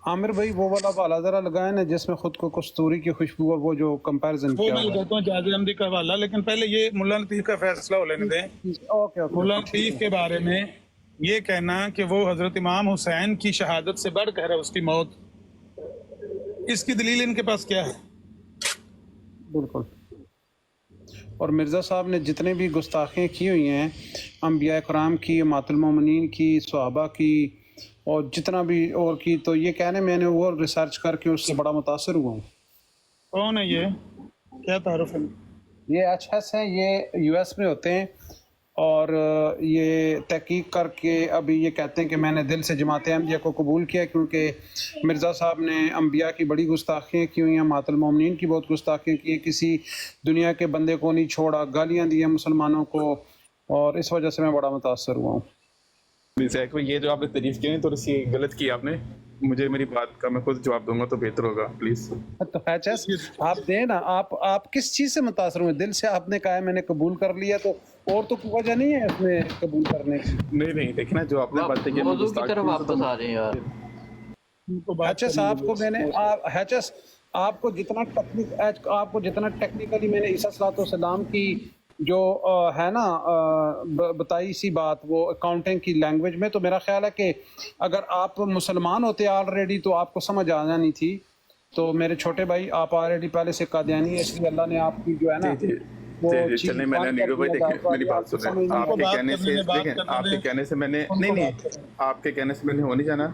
आमिर भाई, वो वाला वाला जरा लगाए ना जिसमें खुद को कस्तूरी की खुशबू और वो जो कंपैरिजन
वो
किया
मैं लगाता हूँ जाज़ अहमदी का हवाला, लेकिन पहले ये मुल्ला लतीफ का फैसला हो लेने दें।
ओके।
मुल्ला लतीफ के बारे में ये कहना कि वो हजरत इमाम हुसैन की शहादत से बढ़कर है उसकी मौत, इसकी दलील इनके पास क्या है?
बिल्कुल। और मिर्ज़ा साहब ने जितने भी गुस्ताखियाँ की हुई हैं अंबिया कराम की, मातुल मोमिनीन की, सहाबा की, और जितना भी और की, तो ये कहने मैंने वो रिसर्च करके उससे बड़ा मुतासर हुआ हूँ।
कौन है ये, क्या तारुफ है?
یہ ایچ ایس ہیں, یہ یو ایس میں ہوتے ہیں اور یہ تحقیق کر کے ابھی یہ کہتے ہیں کہ میں نے دل سے جماعت احمدیہ کو قبول کیا کیونکہ مرزا صاحب نے انبیاء کی بڑی گستاخیاں کی ہوئی ہیں, مات المومنین کی بہت گستاخیاں کی ہیں, کسی دنیا کے بندے کو نہیں چھوڑا, گالیاں دی ہیں مسلمانوں کو, اور اس وجہ سے میں بڑا متاثر ہوا ہوں.
زیک بھائی یہ جو آپ نے تعریف کی نہیں تھوڑی سی غلط کی آپ نے, مجھے میری بات کا میں خود جواب دوں گا تو بہتر ہوگا پلیز.
تو ایچ ایس آپ دیں نا, آپ کس چیز سے متاثر ہوئے؟ دل سے آپ نے کہا ہے میں نے قبول کر لیا, تو اور تو کوئی وجہ نہیں ہے اس میں قبول کرنے کی.
نہیں دیکھیں نا جو آپ نے باتیں کی
موضوع کی طرف واپس آ جائیں یار.
ایچ ایس آپ کو میں نے ایچ ایس آپ کو جتنا ٹیکنیکلی میں نے عیسیٰ صلاۃ والسلام کی جو ہے نا بتائی سی بات وہ اکاؤنٹنگ کی لینگویج میں, تو میرا خیال ہے کہ اگر آپ مسلمان ہوتے آلریڈی تو آپ کو سمجھ آ جانی تھی. تو میرے چھوٹے بھائی آپ آلریڈی پہلے سے قادیانی ہے, اس لیے اللہ نے آپ کی جو ہے نا وہ
چلیں میں نے نیرو بھائی دیکھیں میری بات سنیں, آپ کے کہنے سے دیکھیں آپ کے کہنے سے میں نے نہیں آپ کے کہنے سے میں نے ہو نہیں جانا.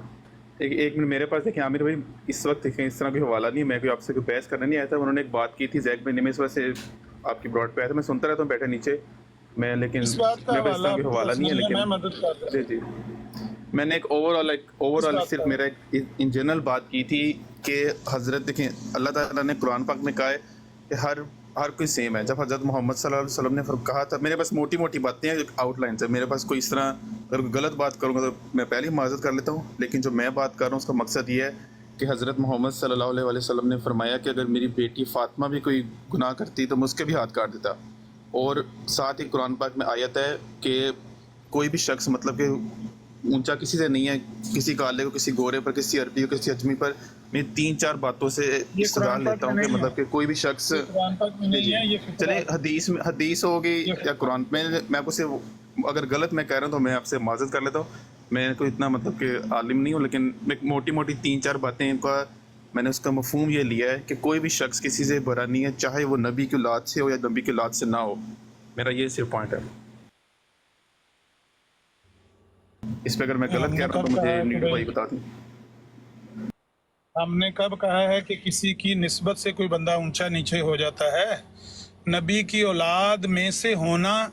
ایک منٹ میرے پاس دیکھیں عامر بھائی اس وقت دیکھیں اس طرح کوئی حوالہ نہیں, میں کوئی آپ سے کوئی بحث کرنے نہیں آیا تھا. انہوں نے ایک بات کی تھی زیک بھائی نے, میں اس وجہ سے آپ کی براڈ پہ آیا تھا, میں سنتا رہتا ہوں بیٹھے نیچے میں, لیکن میرے پاس اس طرح کوئی حوالہ نہیں ہے. لیکن جی میں نے ایک اوور آل صرف میرا ایک ان جنرل بات کی تھی کہ حضرت دیکھیں اللہ تعالیٰ نے قرآن پاک میں کہا ہے کہ ہر کوئی سیم ہے. جب حضرت محمد صلی اللہ علیہ وسلم نے کہا تھا, میرے پاس موٹی باتیں ہیں آؤٹ لائنس ہے, میرے پاس کوئی اس طرح اگر غلط بات کروں گا تو میں پہلے ہی معذرت کر لیتا ہوں. لیکن جو میں بات کر رہا ہوں اس کا مقصد یہ ہے کہ حضرت محمد صلی اللہ علیہ وسلم نے فرمایا کہ اگر میری بیٹی فاطمہ بھی کوئی گناہ کرتی تو میں اس کے بھی ہاتھ کاٹ دیتا. اور ساتھ ہی قرآن پاک میں آیت ہے کہ کوئی بھی شخص مطلب کہ اونچا کسی سے نہیں ہے, کسی کالے کو, کسی گورے پر, کسی عربی کو, کسی اجمی پر. میں 3-4 باتوں سے استدلال لیتا ہوں کہ مطلب کہ کوئی بھی شخص چلے حدیث ہوگی یا قرآن میں آپ سے اگر غلط میں کہہ رہا ہوں تو میں آپ سے معذرت کر لیتا ہوں. میں کوئی اتنا مطلب کہ عالم نہیں ہوں, لیکن میں موٹی 3-4 باتیں کا میں نے اس کا مفہوم یہ لیا ہے کہ کوئی بھی شخص کسی سے برا نہیں ہے, چاہے وہ نبی کی اولاد سے ہو یا نبی کی اولاد سے نہ ہو. میرا یہ صرف پوائنٹ ہے. اس پہ اگر میں غلط کہہ رہا ہوں تو مجھے نیڈو بھائی بتا دیں.
ہم نے کب کہا ہے کہ کسی کی نسبت سے کوئی بندہ اونچا نیچے ہو جاتا ہے؟ نبی کی اولاد میں سے ہونا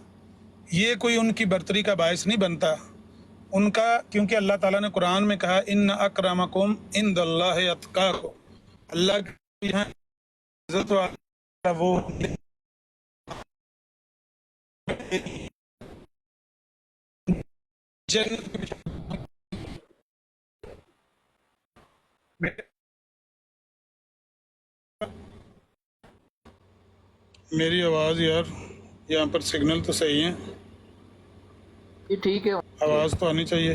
یہ کوئی ان کی برتری کا باعث نہیں بنتا ان کا, کیونکہ اللہ تعالیٰ نے قرآن میں کہا ان اکرمکم عند اللہ اتقاکم, اللہ کے یہاں عزت والا وہ جنت میری آواز یار یہاں پر سگنل تو صحیح ہے,
یہ ٹھیک ہے,
آواز تو آنی چاہیے.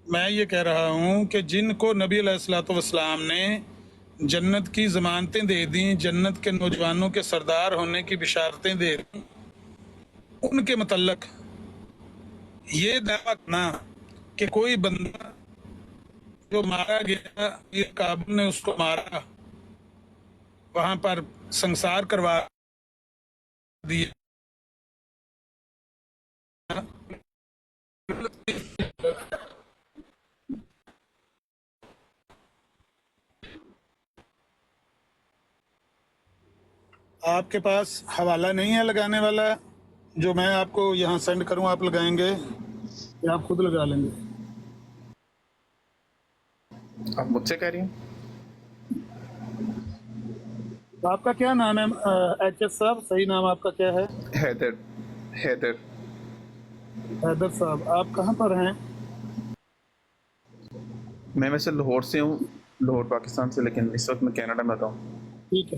میں یہ کہہ رہا ہوں کہ جن کو نبی علیہ الصلوۃ والسلام نے جنت کی ضمانتیں دے دیں, جنت کے نوجوانوں کے سردار ہونے کی بشارتیں دے دیں, ان کے متعلق یہ دعویٰ کرنا کہ کوئی بندہ جو مارا گیا, یہ کابل نے اس کو مارا, وہاں پر سنسار کروا دیا, آپ کے پاس حوالہ نہیں ہے لگانے والا جو میں آپ کو یہاں سینڈ کروں, آپ لگائیں گے یا آپ خود لگا لیں گے؟
آپ مجھ سے کہہ رہی ہیں
آپ کا کیا نام ہے ایچ ایس صاحب؟ صحیح نام آپ کا کیا ہے؟
حیدر
حیدر صاحب. آپ کہاں پر ہیں؟
میں ویسے لاہور سے ہوں, لاہور پاکستان سے, لیکن اس وقت میں کینیڈا میں رہتا ہوں.
ٹھیک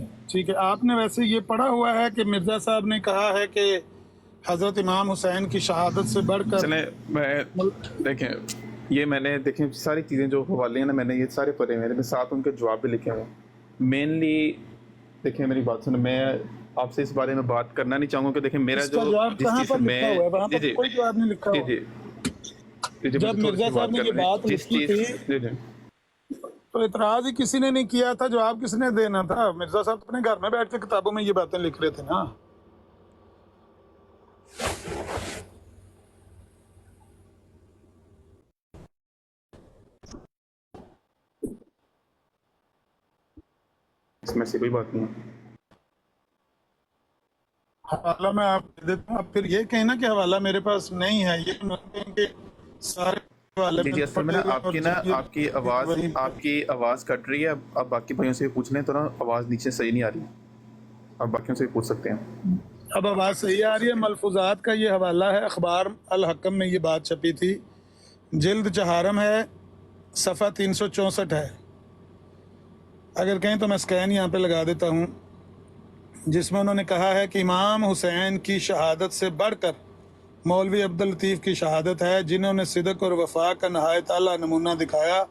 ہے. آپ نے ویسے یہ پڑھا ہوا ہے کہ مرزا صاحب نے کہا ہے کہ حضرت امام حسین کی شہادت سے بڑھ کر
چلیں میں دیکھیں یہ میں نے دیکھیں ساری چیزیں جو حوالے ہیں نا میں نے یہ سارے پڑھے ہیں, میرے ساتھ ان کے جواب بھی لکھے ہیں. مینلی دیکھیں میری بات سنیں, میں آپ سے اس بارے میں بات کرنا نہیں چاہوں گا کہ دیکھیں میرا
اس کا
جو
جواب
جس
کہاں
چیز
پر
میں
لکھا ہوا ہے؟ وہاں پر کوئی جواب نہیں لکھا ہوا. جب مرزا صاحب نے یہ بات لکھی تھی تو اعتراض ہی کسی نے نہیں کیا تھا, جواب کس نے دینا تھا؟ مرزا صاحب اپنے گھر میں بیٹھ کے کتابوں میں یہ باتیں لکھ رہے تھے نا.
इसमें से कोई बात नहीं है।
हवाला मैं आप दे देता हूँ, आप फिर ये कहना कि हवाला मेरे पास नहीं है, ये न कहें कि सारे हवाले
जी जी, असल में ना आपकी आपकी आवाज़ कट रही है। अब बाकी भाइयों से पूछ लें तो ना आवाज़ नीचे सही नहीं आ रही, आप बाकियों से पूछ सकते हैं।
अब आवाज़ सही आ रही है। मलफूजात का ये हवाला है, अखबार अल हकम में ये बात छपी थी, जिल्द चहारम है, सफ़ा 364 है। अगर कहें तो मैं स्कैन यहाँ पे लगा देता हूँ, जिसमें उन्होंने कहा है कि इमाम हुसैन की शहादत से बढ़कर मौलवी अब्दुल लतीफ़ की शहादत है, जिन्होंने सिदक और वफा का नहायत आला नमूना दिखाया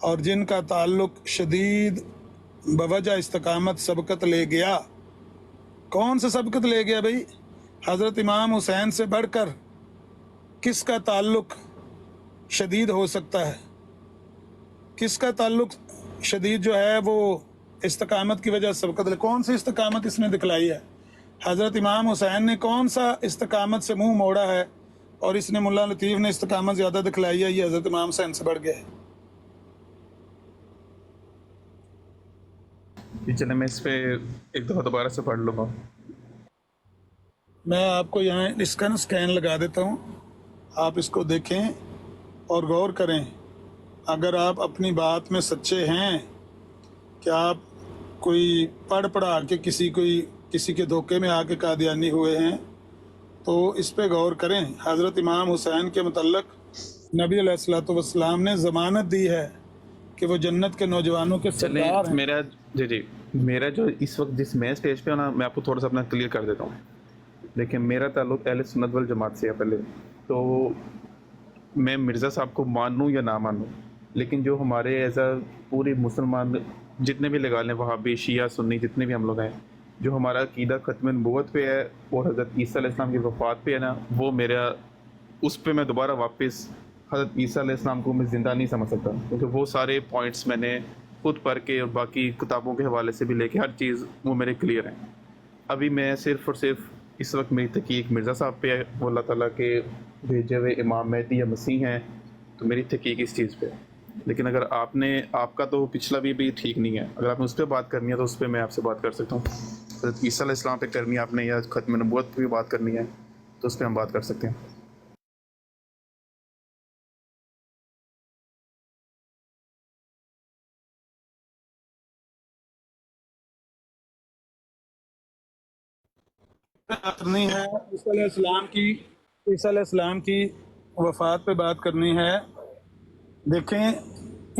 और जिनका ताल्लुक शदीद बवजह इस्तकामत सबकत ले गया। कौन सा सबकत ले गया भाई? हज़रत इमाम हुसैन से बढ़कर किसका ताल्लुक शदीद हो सकता है? किसका ताल्लुक शदीद जो है वो इस्तकामत की वजह से सबकत ले? कौन सी इस्तकामत इसने दिखलाई है? हज़रत इमाम हुसैन ने कौन सा इस्तकामत से मुंह मोड़ा है और इसने मुल्ला लतीफ़ ने इस्तकामत ज़्यादा दिखलाई है? ये हज़रत इमाम हुसैन से बढ़ गया है।
चले मैं इस पे एक दफ़ा दोबारा से पढ़ लूँगा।
मैं आपको यहाँ इसका ना स्कैन लगा देता हूँ, आप इसको देखें और गौर करें। अगर आप अपनी बात में सच्चे हैं कि आप कोई पढ़ पढ़ा के किसी के धोखे में आके कादियानी हुए हैं, तो इस पे गौर करें। हज़रत इमाम हुसैन के मुतल्लक नबी अलैहिस्सलातु वस्सलाम ने ज़मानत दी है कि वो जन्नत के नौजवानों के सरदार हैं।
मेरा जो इस वक्त जिस मैं स्टेज पे हूँ ना, मैं आपको थोड़ा सा अपना क्लियर कर देता हूँ। देखिए, मेरा ताल्लुक़ अहले सुन्नत वल जमात से है। पहले तो मैं मिर्ज़ा साहब को मानूँ या ना मानूँ, लेकिन जो हमारे एज आ पूरे मुसलमान जितने भी लगा लें, वहाबी, शिया, सुन्नी, जितने भी हम लोग हैं, जो हमारा अक़ीदा ख़त्म नबूवत पे है और हज़रत ईसा अलैहिस्सलाम की वफ़ात पे है ना, वो मेरा उस पे मैं दोबारा वापस हज़रत ईसा अलैहिस्सलाम को मैं ज़िंदा नहीं समझ सकता, क्योंकि वो सारे पॉइंट्स मैंने खुद पढ़ के और बाकी किताबों के हवाले से भी लेके हर चीज़ वो मेरे क्लियर हैं। अभी मैं सिर्फ़ और सिर्फ इस वक्त मेरी तहकीक मिर्ज़ा साहब पे है, वो अल्लाह ताला के भेजे हुए इमाम मेहदी या मसीह हैं, तो मेरी तहकीक इस चीज़ पे है। लेकिन अगर आपका तो पिछला भी ठीक नहीं है, अगर आपने उस पर बात करनी है तो उस पर मैं आपसे बात कर सकता हूँ। हज़रत ईसा अलैहिस्सलाम पे करनी है आपने, या ख़त्म नबूवत पे भी बात करनी है, तो उस पर हम बात कर सकते हैं।
बात करनी है ईसा अलैहिस्सलाम की वफ़ात पे बात करनी है। देखें,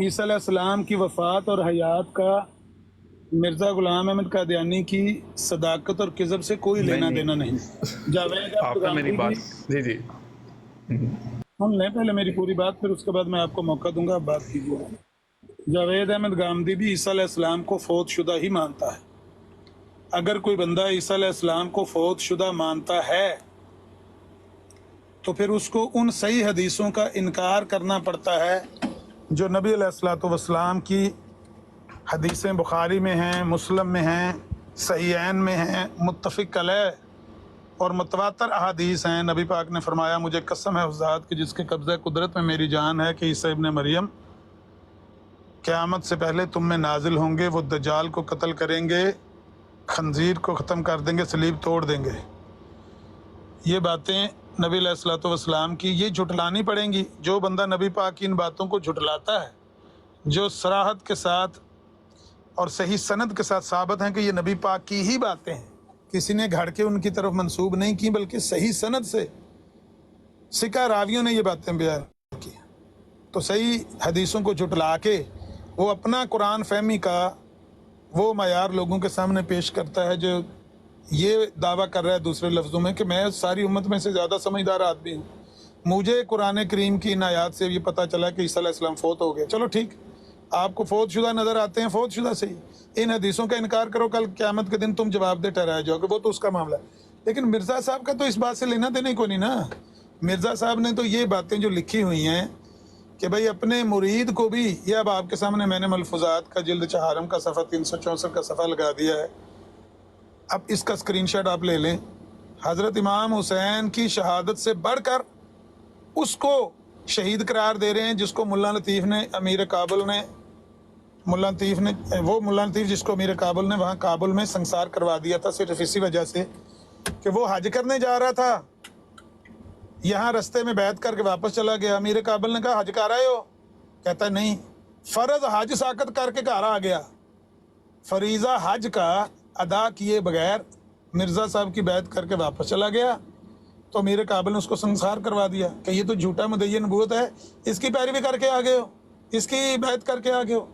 ईसा अलैहिस्सलाम की वफ़ात और हयात का मिर्ज़ा ग़ुलाम अहमद कादियानी की सदाकत और किज़ब से कोई लेना देना नहीं। जावेद
आपका मेरी बात जी
सुन लें पहले मेरी पूरी बात, फिर उसके बाद मैं आपको मौका दूंगा, आप बात कीजिए। जावेद अहमद गामदी भी ईसा अलैहिस्सलाम को फ़ौत शुदा ही मानता है। अगर कोई बंदा ईसा अलैहिस्सलाम को फ़ौत शुदा मानता है तो फिर उसको उन सही हदीसों का इनकार करना पड़ता है जो नबी अलैहिस्सलातु वस्सलाम की हदीसें बुखारी में हैं, मुस्लिम में हैं, सहीहैन में हैं, मुत्तफ़िक़ अलैह और मुतवातर अहादीस हैं। नबी पाक ने फरमाया, मुझे कसम है उस ज़ात की जिसके कब्ज़े कुदरत में मेरी जान है, कि ईसा इब्न मरियम क़यामत से पहले तुम में नाजिल होंगे, वो दज्जाल को कत्ल करेंगे, खंजीर को ख़त्म कर देंगे, सलीब तोड़ देंगे। ये बातें नबी अलैहिस्सलातु वस्सलाम की ये झुटलानी पड़ेंगी। जो बंदा नबी पाक की इन बातों को झुटलाता है, जो सराहत के साथ और सही सनद के साथ साबित हैं कि ये नबी पाक की ही बातें हैं, किसी ने घड़ के उनकी तरफ मंसूब नहीं की, बल्कि सही सनद से सिका रावियों ने ये बातें बयान की, तो सही हदीसों को झुटला के वो अपना कुरान फहमी का वो मयार लोगों के सामने पेश करता है, जो ये दावा कर रहा है दूसरे लफ्ज़ों में कि मैं सारी उम्मत में से ज़्यादा समझदार आदमी हूँ। मुझे कुरान करीम की इन आयात से ये पता चला कि ईसा अलैहिस्सलाम फ़ौत हो गए। चलो ठीक, आपको फ़ौत शुदा नज़र आते हैं, फ़ौत शुदा सही, इन हदीसों का इनकार करो, कल क़यामत के दिन तुम जवाब दे ठहराए जाओगे, वो तो उसका मामला है। लेकिन मिर्ज़ा साहब का तो इस बात से लेना देने को नहीं ना। मिर्ज़ा साहब ने तो ये बातें जो लिखी हुई हैं कि भाई अपने मुरीद को भी, ये अब आपके सामने मैंने मलफूजात का जिल्द चहारम का सफ़ा 364 का सफ़ा लगा दिया है, अब इसका स्क्रीनशॉट आप ले लें। हज़रत इमाम हुसैन की शहादत से बढ़कर उसको शहीद करार दे रहे हैं, जिसको मुल्ला लतीफ़ ने, अमीर काबुल ने मुल्ला लतीफ़ ने, वो मुल्ला लतीफ़ जिसको अमीर काबुल ने वहाँ काबुल में संसार करवा दिया था सिर्फ इसी वजह से कि वो हज करने जा रहा था, यहाँ रास्ते में बैत करके वापस चला गया। अमीर काबुल ने कहा हज कर आए हो? कहता नहीं, फ़र्ज़ हज साकत करके घर आ गया, फरीज़ा हज का अदा किए बगैर मिर्ज़ा साहब की बैत करके वापस चला गया। तो अमीर काबुल ने उसको संसार करवा दिया कि ये तो झूठा मुद्दई नबूवत है, इसकी पैरवी करके आ गए हो, इसकी बैत करके आ गए हो।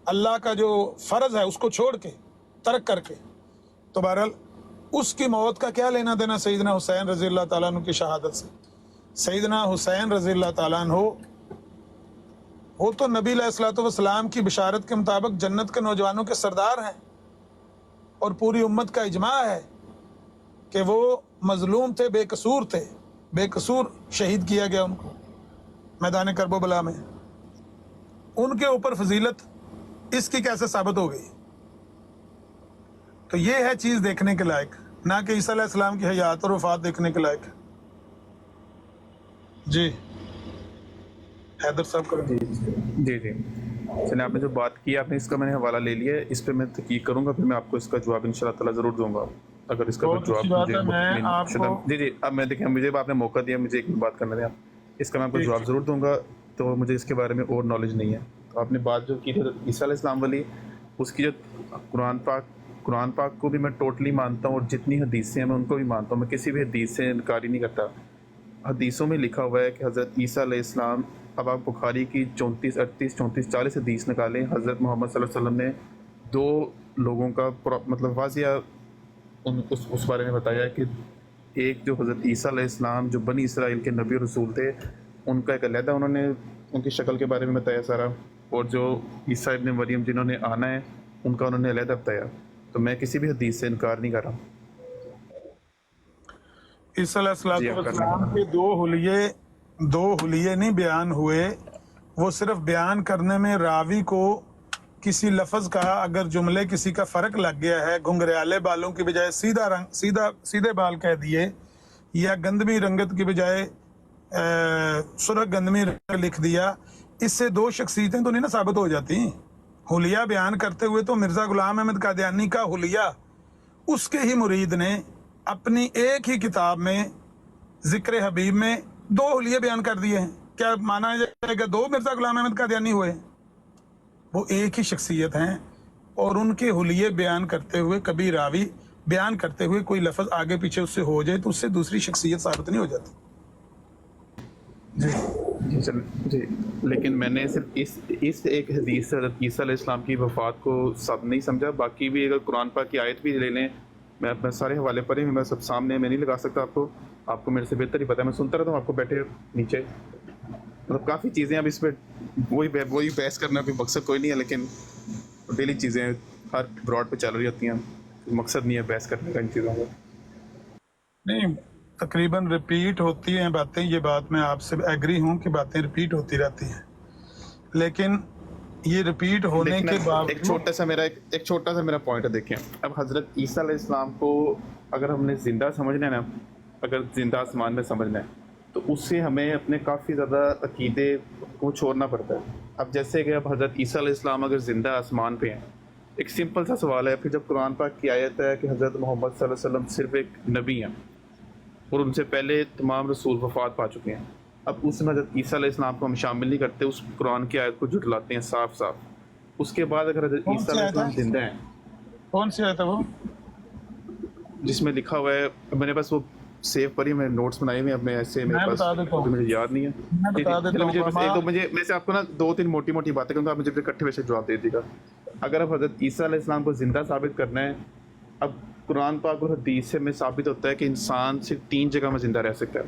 अल्लाह का जो फ़र्ज़ है उसको छोड़ के, तर्क करके। तो बहरहाल उसकी मौत का क्या लेना देना सैयदना हुसैन रज़ी अल्लाह ताला अन्हु की शहादत से। सैयदना हुसैन रज़ी अल्लाह ताला अन्हु वो तो नबी अलैहिस्सलातु वस्सलाम की बिशारत के मुताबिक जन्नत के नौजवानों के सरदार हैं, और पूरी उम्मत का इजमा है कि वो मजलूम थे, बेकसूर थे, बेकसूर शहीद किया गया उनको मैदान करबला में। उनके ऊपर फजीलत इसकी कैसे साबित हो गई? तो ये है चीज़ देखने के लायक, ना कि ईसा अलैहिस्सलाम की हयात और वफात देखने के लायक। जी हैदर साहब करें।
जी जी चलिए, आपने जो बात की आपने इसका मैंने हवाला ले लिया है, इस पे मैं तहकीक करूंगा, फिर मैं आपको इसका जवाब इंशाल्लाह ताला ज़रूर दूंगा। अगर इसका
बहुत
कोई
अच्छी
जवाब
बात है, मैं आपको
जी जी, अब मैं देखिए, मुझे आपने मौका दिया, मुझे एक बात करने दें आप, इसका मैं आपको
जी।
जवाब ज़रूर दूंगा। तो मुझे इसके बारे में और नॉलेज नहीं है। तो आपने बात जो की थी ईसा अलैहिस्सलाम वाली, उसकी जो कुरान पाक को भी मैं टोटली मानता हूँ, और जितनी हदीसें हैं मैं उनको भी मानता हूँ। मैं किसी भी हदीस से इनकार ही नहीं करता। हदीसों में लिखा हुआ है कि हज़रत ईसा अलैहिस्सलाम, अब आप बुखारी की 34, 38, 34, 40 हदीस निकालें, हज़रत मोहम्मद सल्लल्लाहु अलैहि वसल्लम ने 2 लोगों का मतलब वाज़िया उस बारे में बताया कि एक जो हज़रत ईसा अलैहिस्सलाम जो बनी इसराइल के नबी और रसूल थे, उनका एक अलहदा उन्होंने उनकी शक्ल के बारे में बताया सारा, और जो ईसा इब्न मरियम जिन्होंने आना है उनका उन्होंने अलहदा बताया। तो मैं किसी भी हदीस से इनकार नहीं कर रहा।
ईसा अलैहिस्सलाम के दो हुलिये नहीं बयान हुए, वो सिर्फ बयान करने में रावी को किसी लफ्ज़ का अगर जुमले किसी का फ़र्क लग गया है, घुंघराले बालों की बजाय सीधे बाल कह दिए, या गंदमी रंगत की बजाय सुरख गंदमी रंग लिख दिया, इससे 2 शख्सियतें तो नहीं ना साबित हो जाती। हुलिया बयान करते हुए तो मिर्ज़ा गुलाम अहमद कादियानी का हुलिया उसके ही मुरीद ने अपनी एक ही किताब में ज़िक्र हबीब में 2 हुलिये बयान कर दिए हैं। क्या माना जाएगा 2 मिर्ज़ा गुलाम अहमद कादियानी हुए? वो एक ही शख्सियत हैं, और उनके हुलिये बयान करते हुए कभी रावी बयान करते हुए कोई लफ्ज़ आगे पीछे उससे हो जाए तो उससे दूसरी शख्सियत साबित नहीं हो जाती।
जी चल जी, लेकिन मैंने सिर्फ इस एक हदीस से हज़रत ईसा अलैहिस्सलाम की वफ़ात को सब नहीं समझा। बाकी भी अगर कुरान पाक की आयत भी ले लें, मैं अपने सारे हवाले पढ़े, मैं सब सामने मैं नहीं लगा सकता आपको मेरे से बेहतर ही पता है। मैं सुनता रहता हूँ आपको बैठे नीचे, मतलब काफ़ी चीज़ें अब इस पर वही बहस करना कोई मकसद कोई नहीं है, लेकिन डेली चीज़ें हर ब्रॉड पे चल रही होती हैं, मकसद नहीं है बहस करने का इन चीज़ों का।
नहीं, तकरीबन रिपीट होती हैं बातें, ये बात मैं आपसे एग्री हूँ कि बातें रिपीट होती रहती हैं, लेकिन ये रिपीट होने के बाद
एक छोटा सा मेरा पॉइंट है। देखें, अब हज़रत ईसा अलैहिस्सलाम को अगर हमने ज़िंदा समझना है ना, अगर ज़िंदा आसमान में समझना है, तो उससे हमें अपने काफ़ी ज़्यादा अकीदे को छोड़ना पड़ता है। अब जैसे कि अब हज़रत ईसा अलैहिस्सलाम अगर ज़िंदा आसमान पे हैं, एक सिंपल सा सवाल है, फिर जब कुरान पाक की आयत है कि हज़रत मोहम्मद सल्लल्लाहु अलैहि वसल्लम सिर्फ एक नबी हैं और उनसे पहले तमाम रसूल वफ़ात पा चुके हैं, अब उसमें हज़रत ईसा अलैहिस्सलाम को हम शामिल नहीं करते, उस कुरान की आयत को झुटलाते हैं साफ साफ। उसके बाद अगर हज़रत ईसा अलैहिस्सलाम जिंदा हैं,
कौन सी आयत है वो
जिसमें लिखा हुआ है, मेरे पास वो सेव पढ़ी, मैं नोट्स बनाए हुए अपने ऐसे मेरे पास, तो मुझे याद नहीं है। मुझे बस एक दो मैं से आपको ना 2-3 मोटी बातें कहूँगा, आप मुझे फिर इकट्ठे वैसे जवाब दे दीजिएगा। अगर अब हज़रत ईसा अलैहिस्सलाम को ज़िंदा साबित करना है, अब कुरान पाक और हदीस से में साबित होता है कि इंसान सिर्फ 3 जगह में ज़िंदा रह सकता है,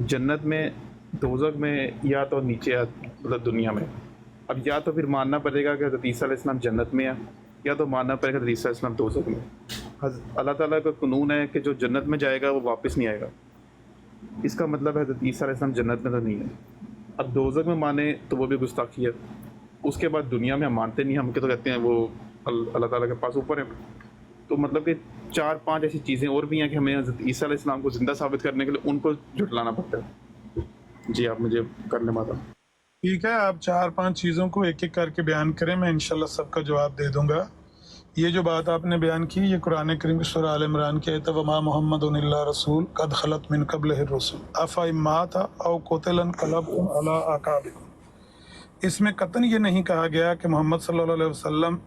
जन्नत में, दोज़ख में, या तो नीचे मतलब दुनिया में। अब या तो फिर मानना पड़ेगा कि हज़रत ईसा अलैहिस्सलाम जन्नत में है, या तो मानना पड़ेगा हज़रत ईसा अलैहिस्सलाम दोज़ख में। अल्लाह ताला का कानून है कि जो जन्नत में जाएगा वो वापस नहीं आएगा, इसका मतलब है हज़रत ईसा अलैहिस्सलाम जन्नत में तो नहीं है। अब दोज़ख में माने तो वो भी गुस्ताखी है, उसके बाद दुनिया में हम मानते नहीं, हम तो कहते हैं वो अल्लाह ताला के पास ऊपर है। तो मतलब कि 4-5 ऐसी चीज़ें और भी हैं कि हमें हज़रत ईसा अलैहिस्सलाम को ज़िंदा साबित करने के लिए उनको झुटलाना पड़ता है। जी आप मुझे कर ले माता।
ٹھیک ہے، آپ 4-5 چیزوں کو ایک ایک کر کے بیان کریں، میں انشاءاللہ سب کا جواب دے دوں گا۔ یہ جو بات آپ نے بیان کی یہ قرآن کریم کی سورہ آل عمران کی آیت ہے، وما محمد الا رسول قد خلت من قبلہ الرسل افإن مات او قتل انقلبتم علی اعقابکم۔ اس میں قطعاً یہ نہیں کہا گیا کہ محمد صلی اللہ علیہ وسلم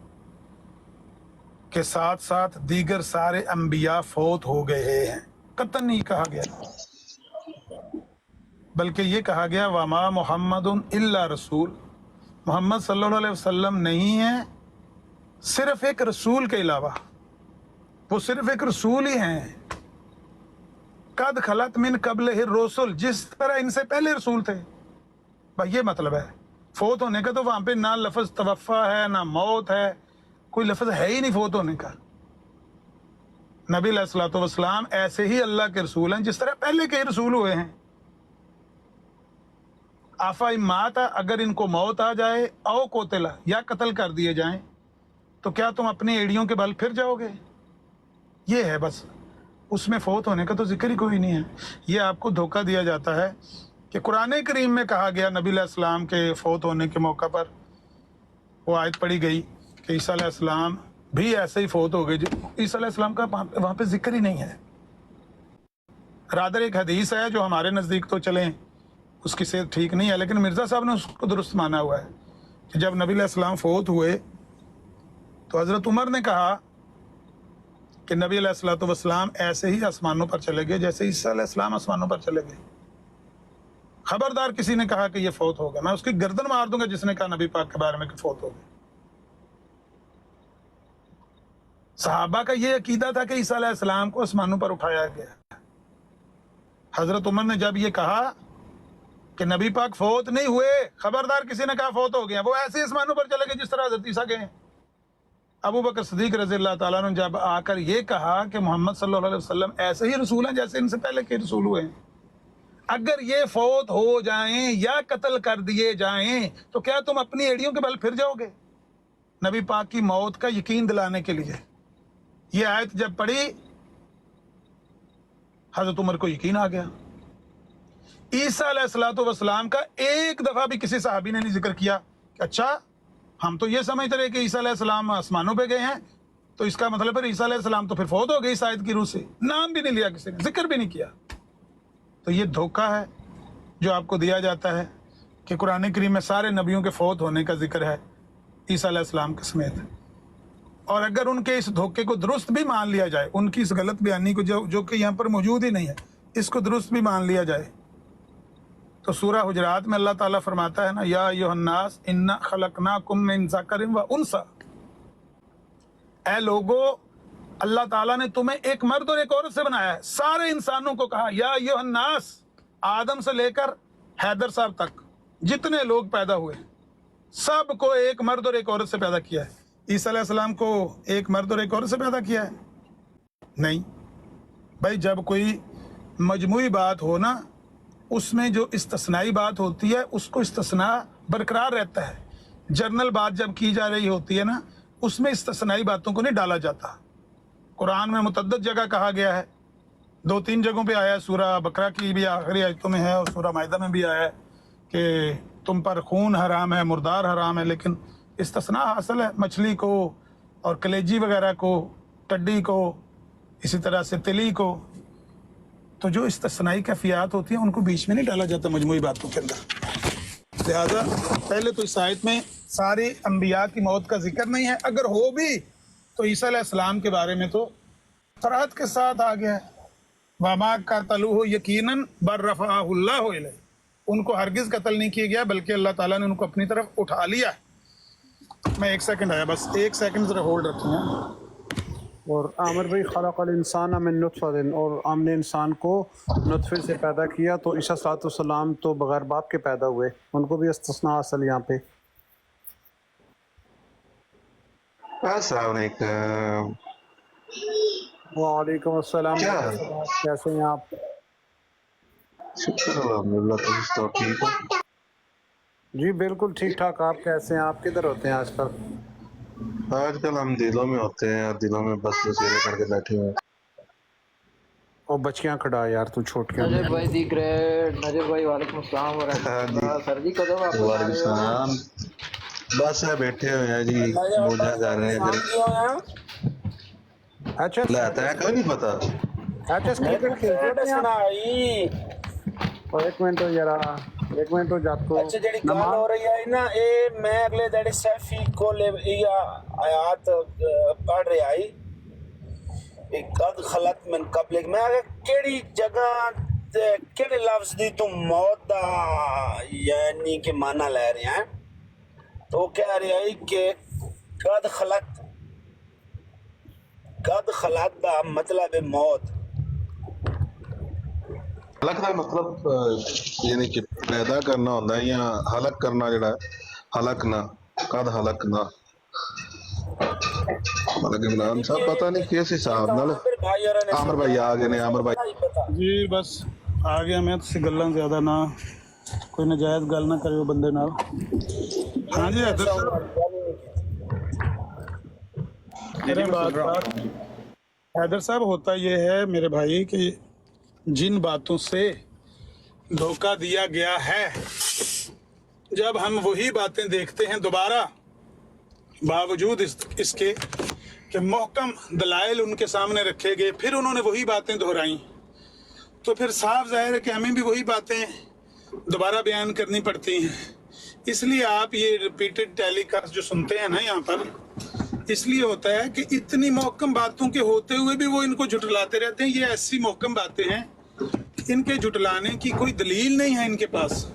کے ساتھ ساتھ دیگر سارے انبیاء فوت ہو گئے ہیں، قطعاً نہیں کہا گیا، بلکہ یہ کہا گیا وما محمد الا رسول، محمد صلی اللہ علیہ وسلم نہیں ہے صرف ایک رسول کے علاوہ، وہ صرف ایک رسول ہی ہیں۔ قد خلت من قبلہ الرسل، جس طرح ان سے پہلے رسول تھے، بھائی یہ مطلب ہے فوت ہونے کا، تو وہاں پہ نہ لفظ توفا ہے نہ موت ہے، کوئی لفظ ہے ہی نہیں فوت ہونے کا۔ نبی علیہ الصلوۃ والسلام ایسے ہی اللہ کے رسول ہیں جس طرح پہلے کے رسول ہوئے ہیں۔ آفا مات، اگر ان کو موت آ جائے، او قتل، یا قتل کر دیے جائیں، تو کیا تم اپنی ایڑیوں کے بل پھر جاؤ گے؟ یہ ہے بس، اس میں فوت ہونے کا تو ذکر ہی کوئی نہیں ہے۔ یہ آپ کو دھوکہ دیا جاتا ہے کہ قرآن کریم میں کہا گیا نبی علیہ السلام کے فوت ہونے کے موقع پر وہ آیت پڑھی گئی کہ عیسیٰ علیہ السلام بھی ایسے ہی فوت ہو گئے، جو عیسیٰ علیہ السلام کا وہاں پہ ذکر ہی نہیں ہے۔ رادر ایک حدیث ہے جو ہمارے نزدیک تو چلیں اس کی صحت ٹھیک نہیں ہے، لیکن مرزا صاحب نے اس کو درست مانا ہوا ہے کہ جب نبی علیہ السلام فوت ہوئے تو حضرت عمر نے کہا کہ نبی علیہ الصلوۃ والسلام ایسے ہی آسمانوں پر چلے گئے جیسے عیسیٰ علیہ السلام آسمانوں پر چلے گئے۔ خبردار کسی نے کہا کہ یہ فوت ہو گیا، میں اس کی گردن مار دوں گا جس نے کہا نبی پاک کے بارے میں کہ فوت ہو گئے۔ صحابہ کا یہ عقیدہ تھا کہ عیسیٰ علیہ السلام کو آسمانوں پر اٹھایا گیا۔ حضرت عمر نے جب یہ کہا کہ نبی پاک فوت نہیں ہوئے، خبردار کسی نے کہا فوت ہو گیا، وہ ایسے آسمانوں پر چلے گئے جس طرح حضرت عیسیٰ گئے ہیں۔ ابو بکر صدیق رضی اللہ تعالیٰ نے جب آ کر یہ کہا کہ محمد صلی اللہ علیہ وسلم ایسے ہی رسول ہیں جیسے ان سے پہلے کے رسول ہوئے ہیں، اگر یہ فوت ہو جائیں یا قتل کر دیے جائیں تو کیا تم اپنی ایڑیوں کے بل پھر جاؤ گے؟ نبی پاک کی موت کا یقین دلانے کے لیے یہ آیت جب پڑھی، حضرت عمر کو یقین آ گیا۔ عیسیٰ علیہ الصلوۃ والسلام کا ایک دفعہ بھی کسی صحابی نے نہیں ذکر کیا کہ اچھا ہم تو یہ سمجھتے رہے کہ عیسیٰ علیہ السلام آسمانوں پہ گئے ہیں، تو اس کا مطلب ہے عیسیٰ علیہ السلام تو پھر فوت ہو گئی اس آیت کی روح سے۔ نام بھی نہیں لیا کسی نے، ذکر بھی نہیں کیا۔ تو یہ دھوکہ ہے جو آپ کو دیا جاتا ہے کہ قرآن کریم میں سارے نبیوں کے فوت ہونے کا ذکر ہے عیسیٰ علیہ السلام کے سمیت۔ اور اگر ان کے اس دھوکے کو درست بھی مان لیا جائے، ان کی اس غلط بیانی کو جو کہ یہاں پر موجود ہی نہیں ہے، اس کو درست بھی مان لیا جائے، تو سورہ حجرات میں اللہ تعالیٰ فرماتا ہے نا، یا ایھا الناس انا خلقناکم من ذکر و انثی، اے لوگو اللہ تعالیٰ نے تمہیں ایک مرد اور ایک عورت سے بنایا ہے۔ سارے انسانوں کو کہا یا ایھا الناس، آدم سے لے کر حیدر صاحب تک جتنے لوگ پیدا ہوئے سب کو ایک مرد اور ایک عورت سے پیدا کیا ہے۔ عیسیٰ علیہ السلام کو ایک مرد اور ایک عورت سے پیدا کیا ہے؟ نہیں بھائی، جب کوئی مجموعی بات ہو نا، اس میں جو استثنائی بات ہوتی ہے اس کو استثناء برقرار رہتا ہے۔ جنرل بات جب کی جا رہی ہوتی ہے نا، اس میں استثنائی باتوں کو نہیں ڈالا جاتا۔ قرآن میں متعدد جگہ کہا گیا ہے، 2-3 جگہوں پہ آیا ہے، سورہ بقرہ کی بھی آخری آیتوں میں ہے اور سورہ مائدہ میں بھی آیا ہے کہ تم پر خون حرام ہے، مردار حرام ہے، لیکن استثناء حاصل ہے مچھلی کو اور کلیجی وغیرہ کو، ٹڈی کو، اسی طرح سے تلی کو۔ تو جو استثنائی کیفیات ہوتی ہیں ان کو بیچ میں نہیں ڈالا جاتا مجموعی باتوں کے اندر۔ لہذا پہلے تو اس آیت میں سارے انبیاء کی موت کا ذکر نہیں ہے، اگر ہو بھی تو عیسیٰ علیہ السلام کے بارے میں تو صراحت کے ساتھ آ گیا ہے، وَمَا قَتَلُوهُ يَقِينًا بَلْ رَفَعَهُ اللَّهُ إِلَيْهِ، ان کو ہرگز قتل نہیں کیا گیا بلکہ اللہ تعالیٰ نے ان کو اپنی طرف اٹھا لیا ہے۔ میں 1 سیکنڈ آیا، بس 1 سیکنڈ ذرا ہولڈ رکھیں۔
اور عامر بھائی، خلق الانسان من نطفہ، اور ہم نے انسان کو نطفے سے پیدا کیا، تو عیسیٰ صلی السلام تو بغیر باپ کے پیدا ہوئے، ان کو بھی استثناء حاصل یہاں پہ۔
السلام علیکم۔
وعلیکم السلام،
کیا
کیسے ہیں آپ؟
شکر الحمدللہ، تم تو ٹھیک ہو؟
جی بالکل ٹھیک ٹھاک، آپ کیسے ہیں؟ آپ کدھر ہوتے ہیں آج کل؟
آج کل ہم دلوں میں ہوتے ہیں، اور دلوں میں بس بسیرے کر کے بیٹھے ہوئے ہیں۔
اور بچیاں کھڑا یار تو چھوٹ کے
نجب بھائی دی گریٹ، نجب بھائی وعلیکم السلام ورحمۃ اللہ۔ سر جی کدو واپس آ
وعلیکم
رہے ہو؟
السلام، بس ہے بیٹھے ہوئے ہیں جی، موجہ کر رہے ہیں
ایچ ایس
لاتا ہے کوئی نہیں پتا۔
کرکٹ کھیلتے ہیں آپ؟ اور ایک منٹ ذرا، ایک منٹ جات کو
اچھا جڑی گل ہو رہی ہے نا، اے میں اگلے دڑی سیفی کو آیات پڑھ رہا آئی قد خلت من قبل، میں اگر کیڑی جگہ کیڑے لفظ دی تم موت دا یعنی کہ معنی لے رہے ہیں، تو کہہ رہا ہے کہ قد خلت دا مطلب ہے موت۔
ہلاک کا مطلب یعنی کہ پیدا کرنا ہوتا ہے، یا ہلاک کرنا جڑا ہے ہلاکنا، قد ہلاکنا۔ مطلب عمران صاحب پتہ نہیں کس حساب نال
عامر بھائی اور نے
عامر بھائی آ گئے نے، عامر بھائی
نہیں پتا۔
جی بس آ گیا میں تسی گلاں زیادہ نہ کوئی نجائز گل نہ کریو بندے نال۔ ہاں جی حیدر صاحب، میری بات حیدر صاحب، ہوتا یہ ہے میرے بھائی کہ جن باتوں سے دھوکہ دیا گیا ہے، جب ہم وہی باتیں دیکھتے ہیں دوبارہ، باوجود اس کے کہ محکم دلائل ان کے سامنے رکھے گئے، پھر انہوں نے وہی باتیں دہرائیں، تو پھر صاف ظاہر ہے کہ ہمیں بھی وہی باتیں دوبارہ بیان کرنی پڑتی ہیں۔ اس لیے آپ یہ ریپیٹڈ ٹیلی کاسٹ جو سنتے ہیں نا یہاں پر، اس لیے ہوتا ہے کہ اتنی محکم باتوں کے ہوتے ہوئے بھی وہ ان کو جھٹلاتے رہتے ہیں۔ یہ ایسی محکم باتیں ہیں، ان کے جھٹلانے کی کوئی دلیل نہیں ہے ان کے پاس۔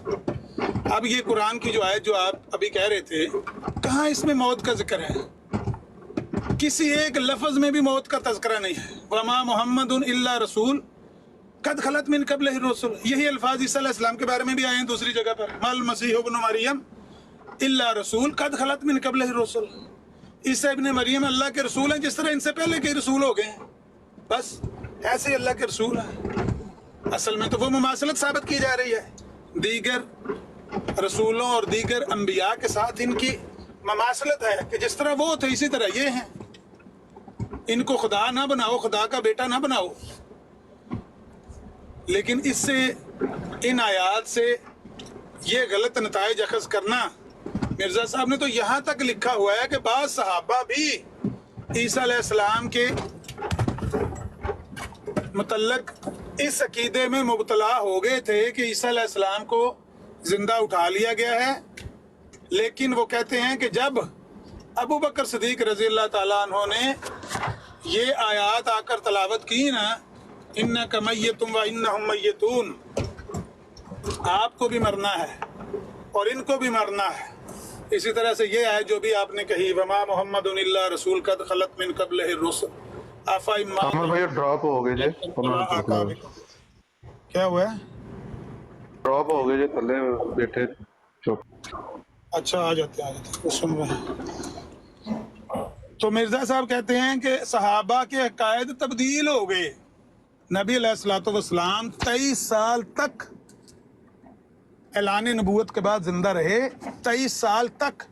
اب یہ قرآن کی جو آیت جو آپ ابھی کہہ رہے تھے، کہاں اس میں موت کا ذکر ہے؟ کسی ایک لفظ میں بھی موت کا تذکرہ نہیں ہے۔ وما محمد الا رسول قد خلت من قبلہ الرسل، یہی الفاظ عیسیٰ علیہ السلام کے بارے میں بھی آئے ہیں دوسری جگہ پر، مال مسیح ابن مریم الا رسول قد خلت من قبلہ الرسل۔ عیسیٰ ابن مریم اللہ کے رسول ہیں جس طرح ان سے پہلے کے رسول ہو گئے ہیں، بس ایسے ہی اللہ کے رسول ہیں۔ اصل میں تو وہ مماثلت ثابت کی جا رہی ہے، دیگر رسولوں اور دیگر انبیاء کے ساتھ ان کی مماثلت ہے کہ جس طرح وہ تھے اسی طرح یہ ہیں۔ ان کو خدا نہ بناؤ، خدا کا بیٹا نہ بناؤ۔ لیکن اس سے، ان آیات سے یہ غلط نتائج اخذ کرنا، مرزا صاحب نے تو یہاں تک لکھا ہوا ہے کہ بعض صحابہ بھی عیسیٰ علیہ السلام کے متعلق اس عقیدے میں مبتلا ہو گئے تھے کہ عیسیٰ علیہ السلام کو زندہ اٹھا لیا گیا ہے، لیکن وہ کہتے ہیں کہ جب ابو بکر صدیق رضی اللہ تعالیٰ عنہ نے یہ آیات آ کر تلاوت کی نا، انک میتم و انہم میتون، آپ کو بھی مرنا ہے اور ان کو بھی مرنا ہے۔ اسی طرح سے یہ آیت جو بھی آپ نے کہی، وما محمد الا رسول قد خلت من قبلہ الرسل افا
عامر بھائی ڈراپ ہو گئے جی،
کیا ہوا ہے؟
ڈراپ ہو گئے جی، تھلے بیٹھے چپ۔
اچھا آ جاتے ہیں، سن رہے ہیں۔ تو مرزا صاحب کہتے ہیں کہ صحابہ کے عقائد تبدیل ہو گئے۔ نبی علیہ الصلوۃ والسلام 23 سال تک اعلان نبوت کے بعد زندہ رہے، 23 سال تک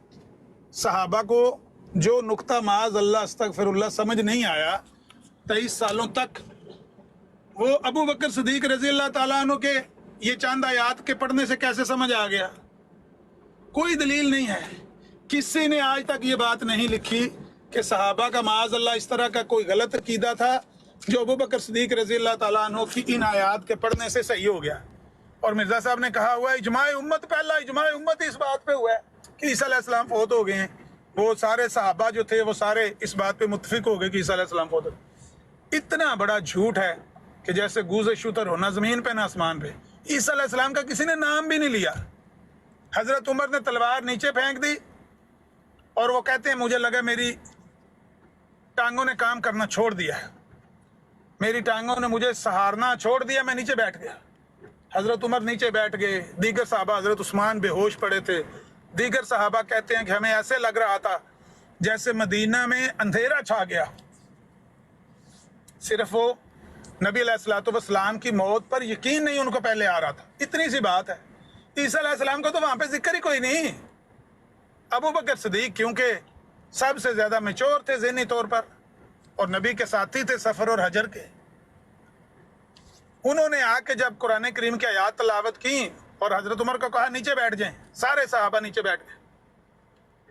صحابہ کو جو نقطہ معاذ اللہ استغفر اللہ سمجھ نہیں آیا، 23 سالوں تک وہ ابو بکر صدیق رضی اللہ تعالیٰ عنہ کے یہ چاند آیات کے پڑھنے سے کیسے سمجھ آ گیا؟ کوئی دلیل نہیں ہے۔ کسی نے آج تک یہ بات نہیں لکھی کہ صحابہ کا معاذ اللہ اس طرح کا کوئی غلط عقیدہ تھا جو ابو بکر صدیق رضی اللہ تعالیٰ عنہ کی ان آیات کے پڑھنے سے صحیح ہو گیا۔ اور مرزا صاحب نے کہا ہوا ہے اجماع امت، پہلا اجماع امت اس بات پہ ہوا ہے کہ عیسیٰ علیہ السلام فوت ہو گئے ہیں۔ وہ سارے صحابہ جو تھے وہ سارے اس بات پہ متفق ہو گئے کہ عیسیٰ علیہ السلام فوت ہو گئے۔ اتنا بڑا جھوٹ ہے کہ جیسے گوزے شتر ہو، نہ زمین پہ نہ آسمان پہ۔ عیسیٰ علیہ السلام کا کسی نے نام بھی نہیں لیا۔ حضرت عمر نے تلوار نیچے پھینک دی اور وہ کہتے ہیں مجھے لگا میری ٹانگوں نے کام کرنا چھوڑ دیا ہے، میری ٹانگوں نے مجھے سہارنا چھوڑ دیا، میں نیچے بیٹھ گیا۔ حضرت عمر نیچے بیٹھ گئے، دیگر صحابہ، حضرت عثمان بے ہوش پڑے تھے، دیگر صحابہ کہتے ہیں کہ ہمیں ایسے لگ رہا تھا جیسے مدینہ میں اندھیرا چھا گیا۔ صرف وہ نبی علیہ الصلوۃ والسلام کی موت پر یقین نہیں ان کو پہلے آ رہا تھا، اتنی سی بات ہے۔ عیسیٰ علیہ السلام کو تو وہاں پہ ذکر ہی کوئی نہیں۔ ابو بکر صدیق کیونکہ سب سے زیادہ میچور تھے ذہنی طور پر اور نبی کے ساتھی تھے سفر اور حجر کے، उन्होंने आके जब कुरान करीम की आयात तलावत की और हजरत उमर को कहा नीचे बैठ जाएं, सारे सहाबा नीचे बैठ गए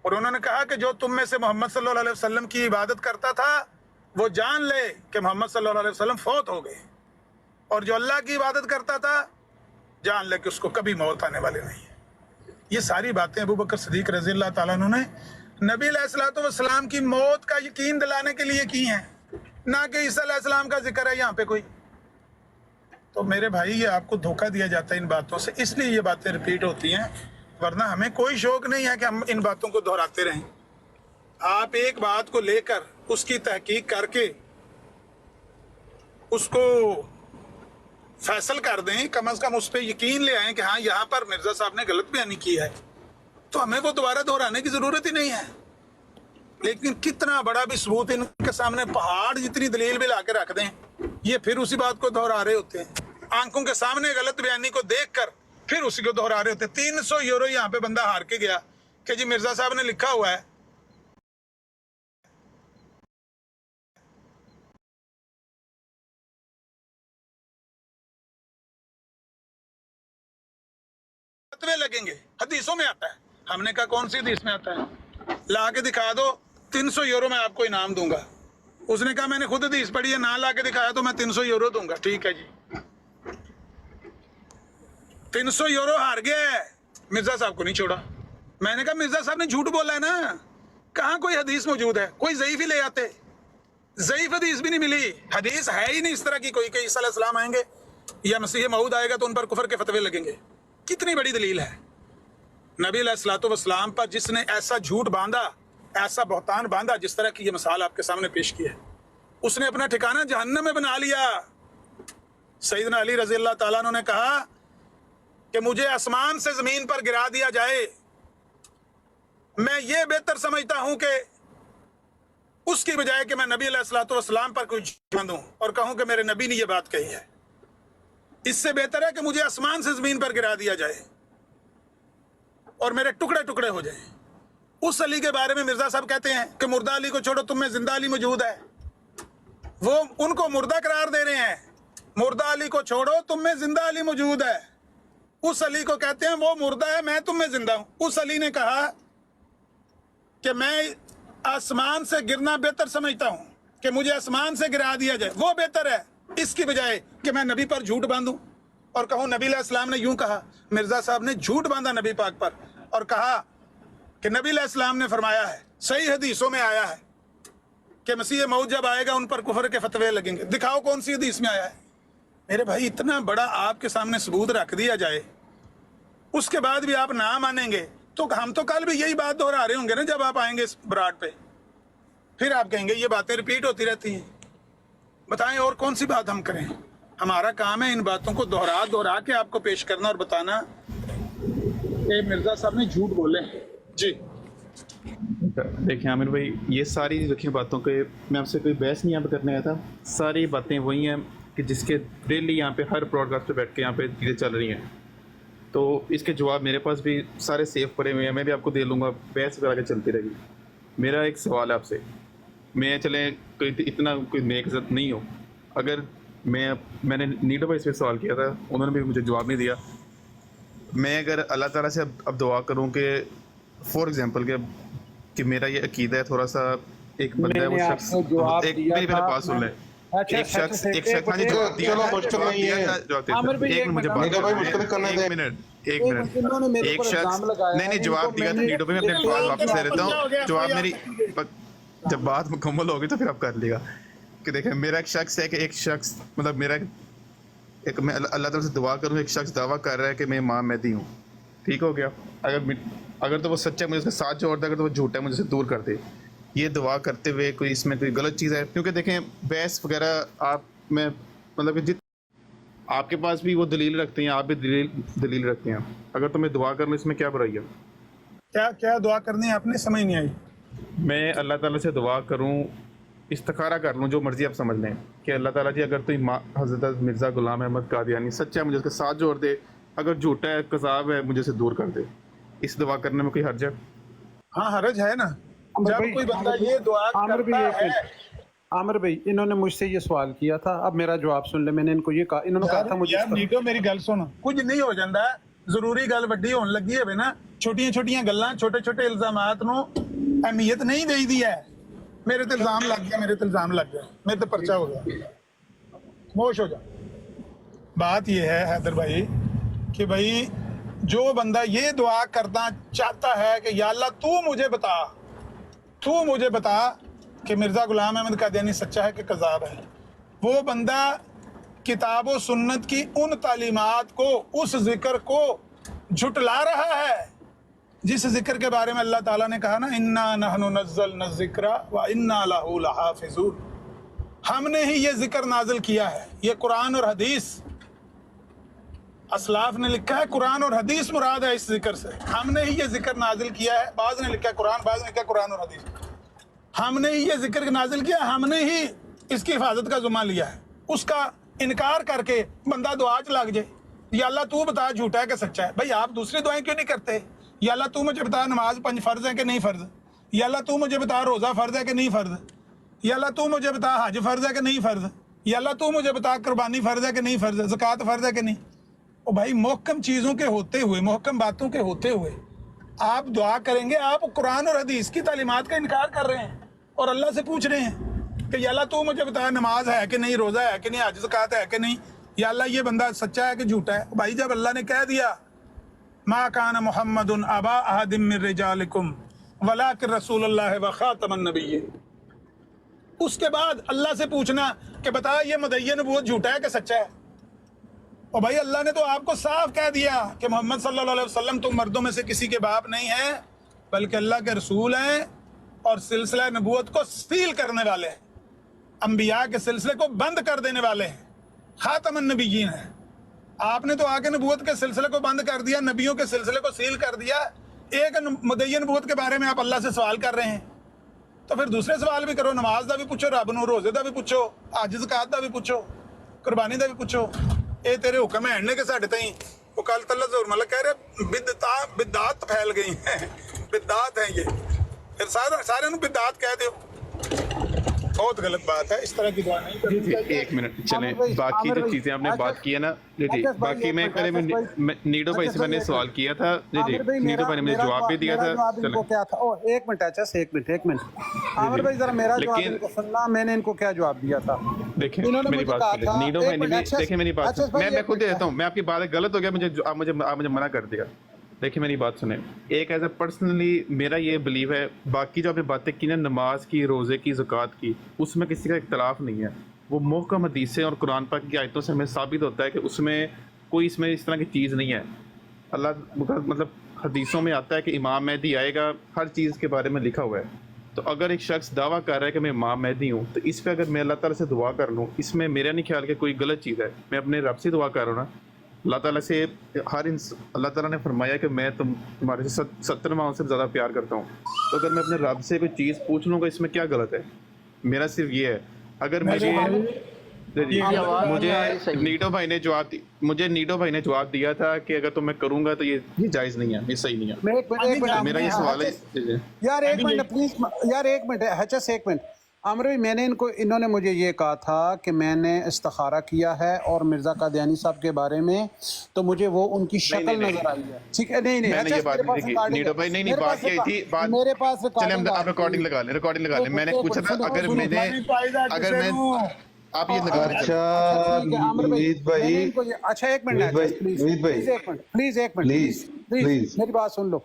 और उन्होंने कहा कि जो तुम में से मोहम्मद सल्लल्लाहु अलैहि वसल्लम की इबादत करता था वो जान ले कि मोहम्मद सल्लल्लाहु अलैहि वसल्लम फौत हो गए, और जो अल्लाह की इबादत करता था जान ले कि उसको कभी मौत आने वाली नहीं है। ये सारी बातें अबू बकर सिद्दीक रज़ी अल्लाह ताला अन्हु ने नबी अलैहिस्सलातु वस्सलाम की मौत का यकीन दिलाने के लिए की हैं, ना कि ईसा अलैहिस्सलाम का जिक्र है यहाँ पे कोई। तो मेरे भाई ये आपको धोखा दिया जाता है इन बातों से, इसलिए ये बातें रिपीट होती हैं, वरना हमें कोई शौक नहीं है कि हम इन बातों को दोहराते रहें। आप एक बात को लेकर उसकी तहकीक करके उसको फैसल कर दें, कम से कम उस पर यकीन ले आए कि हाँ यहाँ पर मिर्जा साहब ने गलत बयानी की है, तो हमें वो दोबारा दोहराने की जरूरत ही नहीं है। लेकिन कितना बड़ा भी सबूत इनके सामने पहाड़ जितनी दलील भी लाके रख दें, ये फिर उसी बात को दोहरा रहे होते हैं। आंखों के सामने गलत बयानी को देखकर फिर उसी को दोहरा रहे होते हैं। 300 यूरो यहाँ पे बंदा हार के गया कि जी मिर्जा साहब ने लिखा हुआ है, फतवे लगेंगे, हदीसों में आता है। हमने कहा कौन सी हदीस में आता है, ला के दिखा दो, 300 यूरो मैं आपको इनाम दूंगा। उसने कहा मैंने खुद हदीस पढ़ी है, ना ला के दिखाया तो मैं 300 यूरो दूंगा। ठीक है जी, 300 यूरो हार गया है, मिर्जा साहब को नहीं छोड़ा। मैंने कहा मिर्जा साहब ने झूठ बोला है ना, कहाँ कोई हदीस मौजूद है, कोई ज़ईफ ही ले आते, ज़ईफ हदीस भी नहीं मिली। हदीस है ही नहीं इस तरह की कोई कि ईसा अलैहिस्सलाम आएंगे या मसीह मऊद आएगा तो उन पर कुफर के फतवे लगेंगे। कितनी बड़ी दलील है। नबी अलैहिस्सलातु वस्सलाम पर जिसने ऐसा झूठ बांधा, ऐसा बहतान बांधा, जिस तरह की ये मिसाल आपके सामने पेश की है, उसने अपना ठिकाना जहन्नम में बना लिया। सैयदना अली रज़ी अल्लाह ताला अन्हु ने कहा कि मुझे आसमान से जमीन पर गिरा दिया जाए, मैं ये बेहतर समझता हूं कि उसकी बजाय कि मैं नबी अलैहिस्सलातु वस्सलाम पर कोई झूठ बांधूं और कहूं कि मेरे नबी ने ये बात कही है। इससे बेहतर है कि मुझे आसमान से जमीन पर गिरा दिया जाए और मेरे टुकड़े टुकड़े हो जाए। उस अली के बारे में मिर्जा साहब कहते हैं कि मुर्दा अली को छोड़ो, तुम में जिंदा अली मौजूद है। वो उनको मुर्दा करार दे रहे हैं, मुर्दा अली को छोड़ो, तुम में जिंदा अली मौजूद है। उस अली को कहते हैं वो मुर्दा है, मैं तुम में जिंदा हूं। उस अली ने कहा कि मैं आसमान से गिरना बेहतर समझता हूं कि मुझे आसमान से गिरा दिया जाए, वो बेहतर है इसकी बजाय कि मैं नबी पर झूठ बांधूं और कहूं नबी अलैहिस्सलाम ने यूं कहा। मिर्जा साहब ने झूठ बांधा नबी पाक पर और कहा कि नबी अलैहिस्सलाम ने फरमाया है, सही हदीसों में आया है कि मसीह मऊद जब आएगा उन पर कुफर के फतवे लगेंगे। दिखाओ कौन सी हदीस में आया है। मेरे भाई इतना बड़ा आपके सामने सबूत रख दिया जाए, उसके बाद भी आप ना मानेंगे तो हम तो कल भी यही बात दोहरा रहे होंगे ना जब आप आएंगे इस बरात पे, फिर आप कहेंगे ये बातें रिपीट होती रहती हैं। बताएं और कौन सी बात हम करें। हमारा काम है इन बातों को दोहरा दोहरा के आपको पेश करना और बताना कि मिर्जा साहब ने झूठ बोले जी।
देखिए आमिर भाई, ये सारी देखिए बातों के मैं आपसे कोई बहस नहीं यहाँ पे करने आया था। सारी बातें वही हैं कि जिसके डेली यहाँ पे हर ब्रॉडकास्ट पे बैठ के यहाँ पे चीज़ें चल रही हैं, तो इसके जवाब मेरे पास भी सारे सेफ पड़े हुए हैं, मैं भी आपको दे लूँगा। बहस वगैरह के चलती रहेगी। मेरा एक सवाल है आपसे, मैं चले कोई इतना कोई नेक नहीं हो, अगर मैंने नीडो भाई इस पर सवाल किया था, उन्होंने भी मुझे जवाब नहीं दिया। मैं अगर अल्लाह ताला से अब दुआ करूं कि फॉर एग्जांपल कि मेरा ये अकीदा है थोड़ा सा, एक बंदा है वो शख्स एक मेरे पास सुन ले, एक शख्स हाँ जी जवाब दिया,
मुश्किल नहीं है
एक मुझे एक शख्स नहीं जवाब दिया था नीडो भाई, मैं अपने बात वापस ले लेता हूँ। जवाब मेरी जब बात मुकम्मल होगी तो फिर आप कर लेगा कि देखें मेरा एक शख्स है कि एक शख्स मतलब मेरा एक मैं अल्लाह ताला से दुआ करूँ, एक शख्स दावा कर रहा है कि मैं इमाम मेहदी हूँ, ठीक हो गया। अगर तो वो सच्चा मुझे उसके साथ जोड़ दे, अगर तो वो झूठा है मुझे से दूर कर दे। ये दुआ करते हुए कोई इसमें कोई गलत चीज़ है? क्योंकि देखें बहस वगैरह आप में मतलब कि आपके पास भी वो दलील रखते हैं, आप भी दलील रखते हैं, अगर तो मैं दुआ कर लूँ इसमें क्या बुराई है?
क्या क्या दुआ करनी है आपने, समझ नहीं आई।
मैं अल्लाह ताला से दुआ करूं, इस्तिखारा कर लूं, जो मर्जी आप समझ लें कि अल्लाह ताला जी अगर तो हज़रत मिर्ज़ा गुलाम अहमद कादियानी सच्चा है मुझे उसके साथ जोड़ दे, अगर झूठा है कज़ाब है मुझे से दूर कर दे। इस दुआ करने में कोई हर्ज है?
हाँ हर्ज है ना, जब कोई बंदा ये दुआ करता है
عامر بھائی انہوں نے مجھ سے یہ سوال کیا تھا, اب میرا جواب سن لیں. میں نے ان کو یہ کہا, انہوں نے کہا تھا مجھے
یار نیٹو میری گل سن, کچھ نہیں ہو جاتا, ضروری گل وڈی ہون لگی ہے نا, چھوٹیاں چھوٹیاں گلاں چھوٹے چھوٹے الزامات نو اہمیت نہیں دئی دی ہے. میرے تے الزام لگ گیا, میرے تے الزام لگ گیا, میرے تے پرچہ ہو گیا, خاموش ہو جا. بات یہ ہے حیدر بھائی کہ بھائی جو بندہ یہ دعا کرنا چاہتا ہے کہ یا اللہ تو مجھے بتا کہ مرزا غلام احمد قادیانی سچا ہے کہ کذاب ہے, وہ بندہ کتاب و سنت کی ان تعلیمات کو, اس ذکر کو جھٹلا رہا ہے جس ذکر کے بارے میں اللہ تعالیٰ نے کہا نا انا نحن نزلنا الذکر وانا لہ لحافظون, ہم نے ہی یہ ذکر نازل کیا ہے. یہ قرآن اور حدیث, اسلاف نے لکھا ہے قرآن اور حدیث مراد ہے اس ذکر سے. ہم نے ہی یہ ذکر نازل کیا ہے, بعض نے لکھا ہے قرآن, بعض نے لکھا ہے قرآن اور حدیث. ہم نے ہی یہ ذکر نازل کیا, ہم نے ہی اس کی حفاظت کا ذمہ لیا ہے. اس کا انکار کر کے بندہ دعا چ لگ جائے, یا اللہ تو بتا جھوٹا ہے کہ سچا ہے. بھائی آپ دوسری دعائیں کیوں نہیں کرتے؟ یا اللہ تو مجھے بتا نماز 5 فرض ہے کہ نہیں فرض, یا اللہ تو مجھے بتا روزہ فرض ہے کہ نہیں فرض, یا اللہ تو مجھے بتا حج فرض ہے کہ نہیں فرض, یا اللہ تو مجھے بتا قربانی فرض ہے کہ نہیں فرض, زکوٰۃ فرض ہے کہ نہیں. او بھائی محکم چیزوں کے ہوتے ہوئے, محکم باتوں کے ہوتے ہوئے آپ دعا کریں گے, آپ قرآن اور حدیث کی تعلیمات کا انکار کر رہے ہیں اور اللہ سے پوچھ رہے ہیں کہ یا اللہ تو مجھے بتا نماز ہے کہ نہیں, روزہ ہے کہ نہیں, حج زکوٰۃ ہے کہ نہیں, یا اللہ یہ بندہ سچا ہے کہ جھوٹا ہے. بھائی جب اللہ نے کہہ دیا ما کان محمد ابا احد من رجالکم ولکن رسول اللہ وخاتم النبیین, اس کے بعد اللہ سے پوچھنا کہ بتا یہ مدعی نبوت جھوٹا ہے کہ سچا ہے. اور بھائی اللہ نے تو آپ کو صاف کہہ دیا کہ محمد صلی اللہ علیہ وسلم تم مردوں میں سے کسی کے باپ نہیں ہیں بلکہ اللہ کے رسول ہیں اور سلسلہ نبوت کو سیل کرنے والے ہیں, انبیاء کے سلسلے کو بند کر دینے والے ہیں, خاتم النبیین ہیں. آپ نے تو آ کے نبوت کے سلسلے کو بند کر دیا, نبیوں کے سلسلے کو سیل کر دیا. ایک مدعی نبوت کے بارے میں آپ اللہ سے سوال کر رہے ہیں, تو پھر دوسرے سوال بھی کرو, نماز دا بھی پوچھو, رب نو روزے دا بھی پوچھو, حج زکوٰۃ دا بھی پوچھو, قربانی دا بھی پوچھو. اے تیرے حکم ہے نے کہ ساڈے تائیں وہ کل تلہ زور ملک کہہ رہے بدعات پھیل گئی ہیں, بدعات ہیں یہ, پھر سارے نو بدعات کہہ دیو. بہت غلط بات ہے, اس طرح کی دعا نہیں کرنی چاہیے.
ایک منٹ چلیں, باقی جو چیزیں آپ نے بات کی ہے نا, جی باقی میں پہلے نیڈو بھائی سے میں نے سوال کیا تھا, جی نیڈو بھائی نے مجھے جواب بھی دیا تھا.
ایک منٹ, اچھا سے ایک منٹ عامر بھائی ذرا میرا جواب ان کو سننا, میں نے ان کو کیا جواب دیا تھا.
دیکھیں میری بات سنیں, نیڈو بھائی نے بھی دیکھیں میری بات, میں خود دیتا ہوں, میں آپ کی بات غلط ہو گیا, آپ مجھے منع کر دیا. دیکھیں میری بات سنیں, ایک ایز اے پرسنلی میرا یہ بلیو ہے, باقی جو آپ نے باتیں کی نا نماز کی, روزے کی, زکوٰۃ کی, اس میں کسی کا اختلاف نہیں ہے. وہ محکم حدیثیں اور قرآن پاک کی آیتوں سے ہمیں ثابت ہوتا ہے کہ اس میں کوئی اس طرح کی چیز نہیں ہے. اللہ مطلب حدیثوں میں آتا ہے کہ امام مہدی آئے گا, ہر چیز کے بارے میں لکھا ہوا ہے. تو اگر ایک شخص دعویٰ کر رہا ہے کہ میں امام مہدی ہوں, تو اس پہ اگر میں اللہ تعالیٰ سے دعا کر لوں, اس میں میرا نہیں خیال کہ کوئی غلط چیز ہے. میں اپنے رب سے دعا کر رہا ہوں نا, اللہ تعالیٰ سے اللہ تعالیٰ نے فرمایا کہ میں تمہارے سے 70 ماہوں سے زیادہ پیار کرتا ہوں. تو اگر میں اپنے رب سے کوئی چیز پوچھ لوں گا, اس میں کیا غلط ہے؟ میرا صرف یہ ہے. اگر مجھے نیڈو بھائی نے جواب دیا تھا کہ اگر تو میں کروں گا تو یہ جائز نہیں ہے, یہ صحیح نہیں ہے. میرا یہ سوال ہے
یار ایک منٹ پلیز, یار ایک منٹ ہچس, ایک منٹ. عامر بھائی میں نے انہوں نے مجھے یہ کہا تھا کہ میں نے استخارہ کیا ہے اور مرزا قادیانی صاحب کے بارے میں, تو مجھے وہ ان کی شکل نظر آئی ہے. ٹھیک ہے, نہیں
میں نے یہ بات نہیں کی نیڈو بھائی, نہیں بات یہ تھی,
میرے پاس
چلیں آپ ریکارڈنگ لگا لیں. میں نے پوچھا تھا اگر میں آپ یہ لگا رہے.
اچھا وحید بھائی,
اچھا ایک منٹ پلیز میری بات سن لو.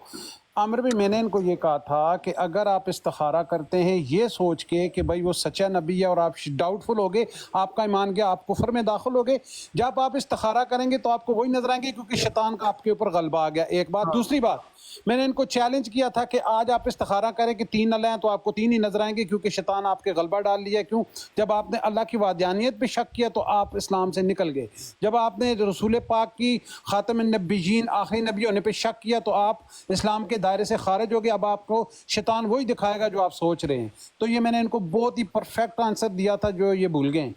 عامر بھائی میں نے ان کو یہ کہا تھا کہ اگر آپ استخارہ کرتے ہیں یہ سوچ کے کہ بھائی وہ سچا نبی ہے اور آپ ڈاؤٹ فل ہوگے, آپ کا ایمان گیا, آپ کفر میں داخل ہوگے, جب آپ استخارہ کریں گے تو آپ کو وہی نظر آئیں گے کیونکہ شیطان کا آپ کے اوپر غلبہ آ گیا. ایک بات. دوسری بات, میں نے ان کو چیلنج کیا تھا کہ آج آپ استخارہ کریں کہ 3 اللہ ہیں تو آپ کو 3 ہی نظر آئیں گے کیونکہ شیطان آپ کے غلبہ ڈال لیا. کیوں؟ جب آپ نے اللہ کی وحدانیت پہ شک کیا تو آپ اسلام سے نکل گئے. جب آپ نے رسول پاک کی خاتم النبیین آخری نبی ہونے پہ شک کیا تو آپ اسلام کے دائرے سے خارج ہو گئے. اب آپ کو شیطان وہی دکھائے گا جو آپ سوچ رہے ہیں. تو یہ میں نے ان کو بہت ہی پرفیکٹ آنسر دیا تھا جو یہ بھول گئے.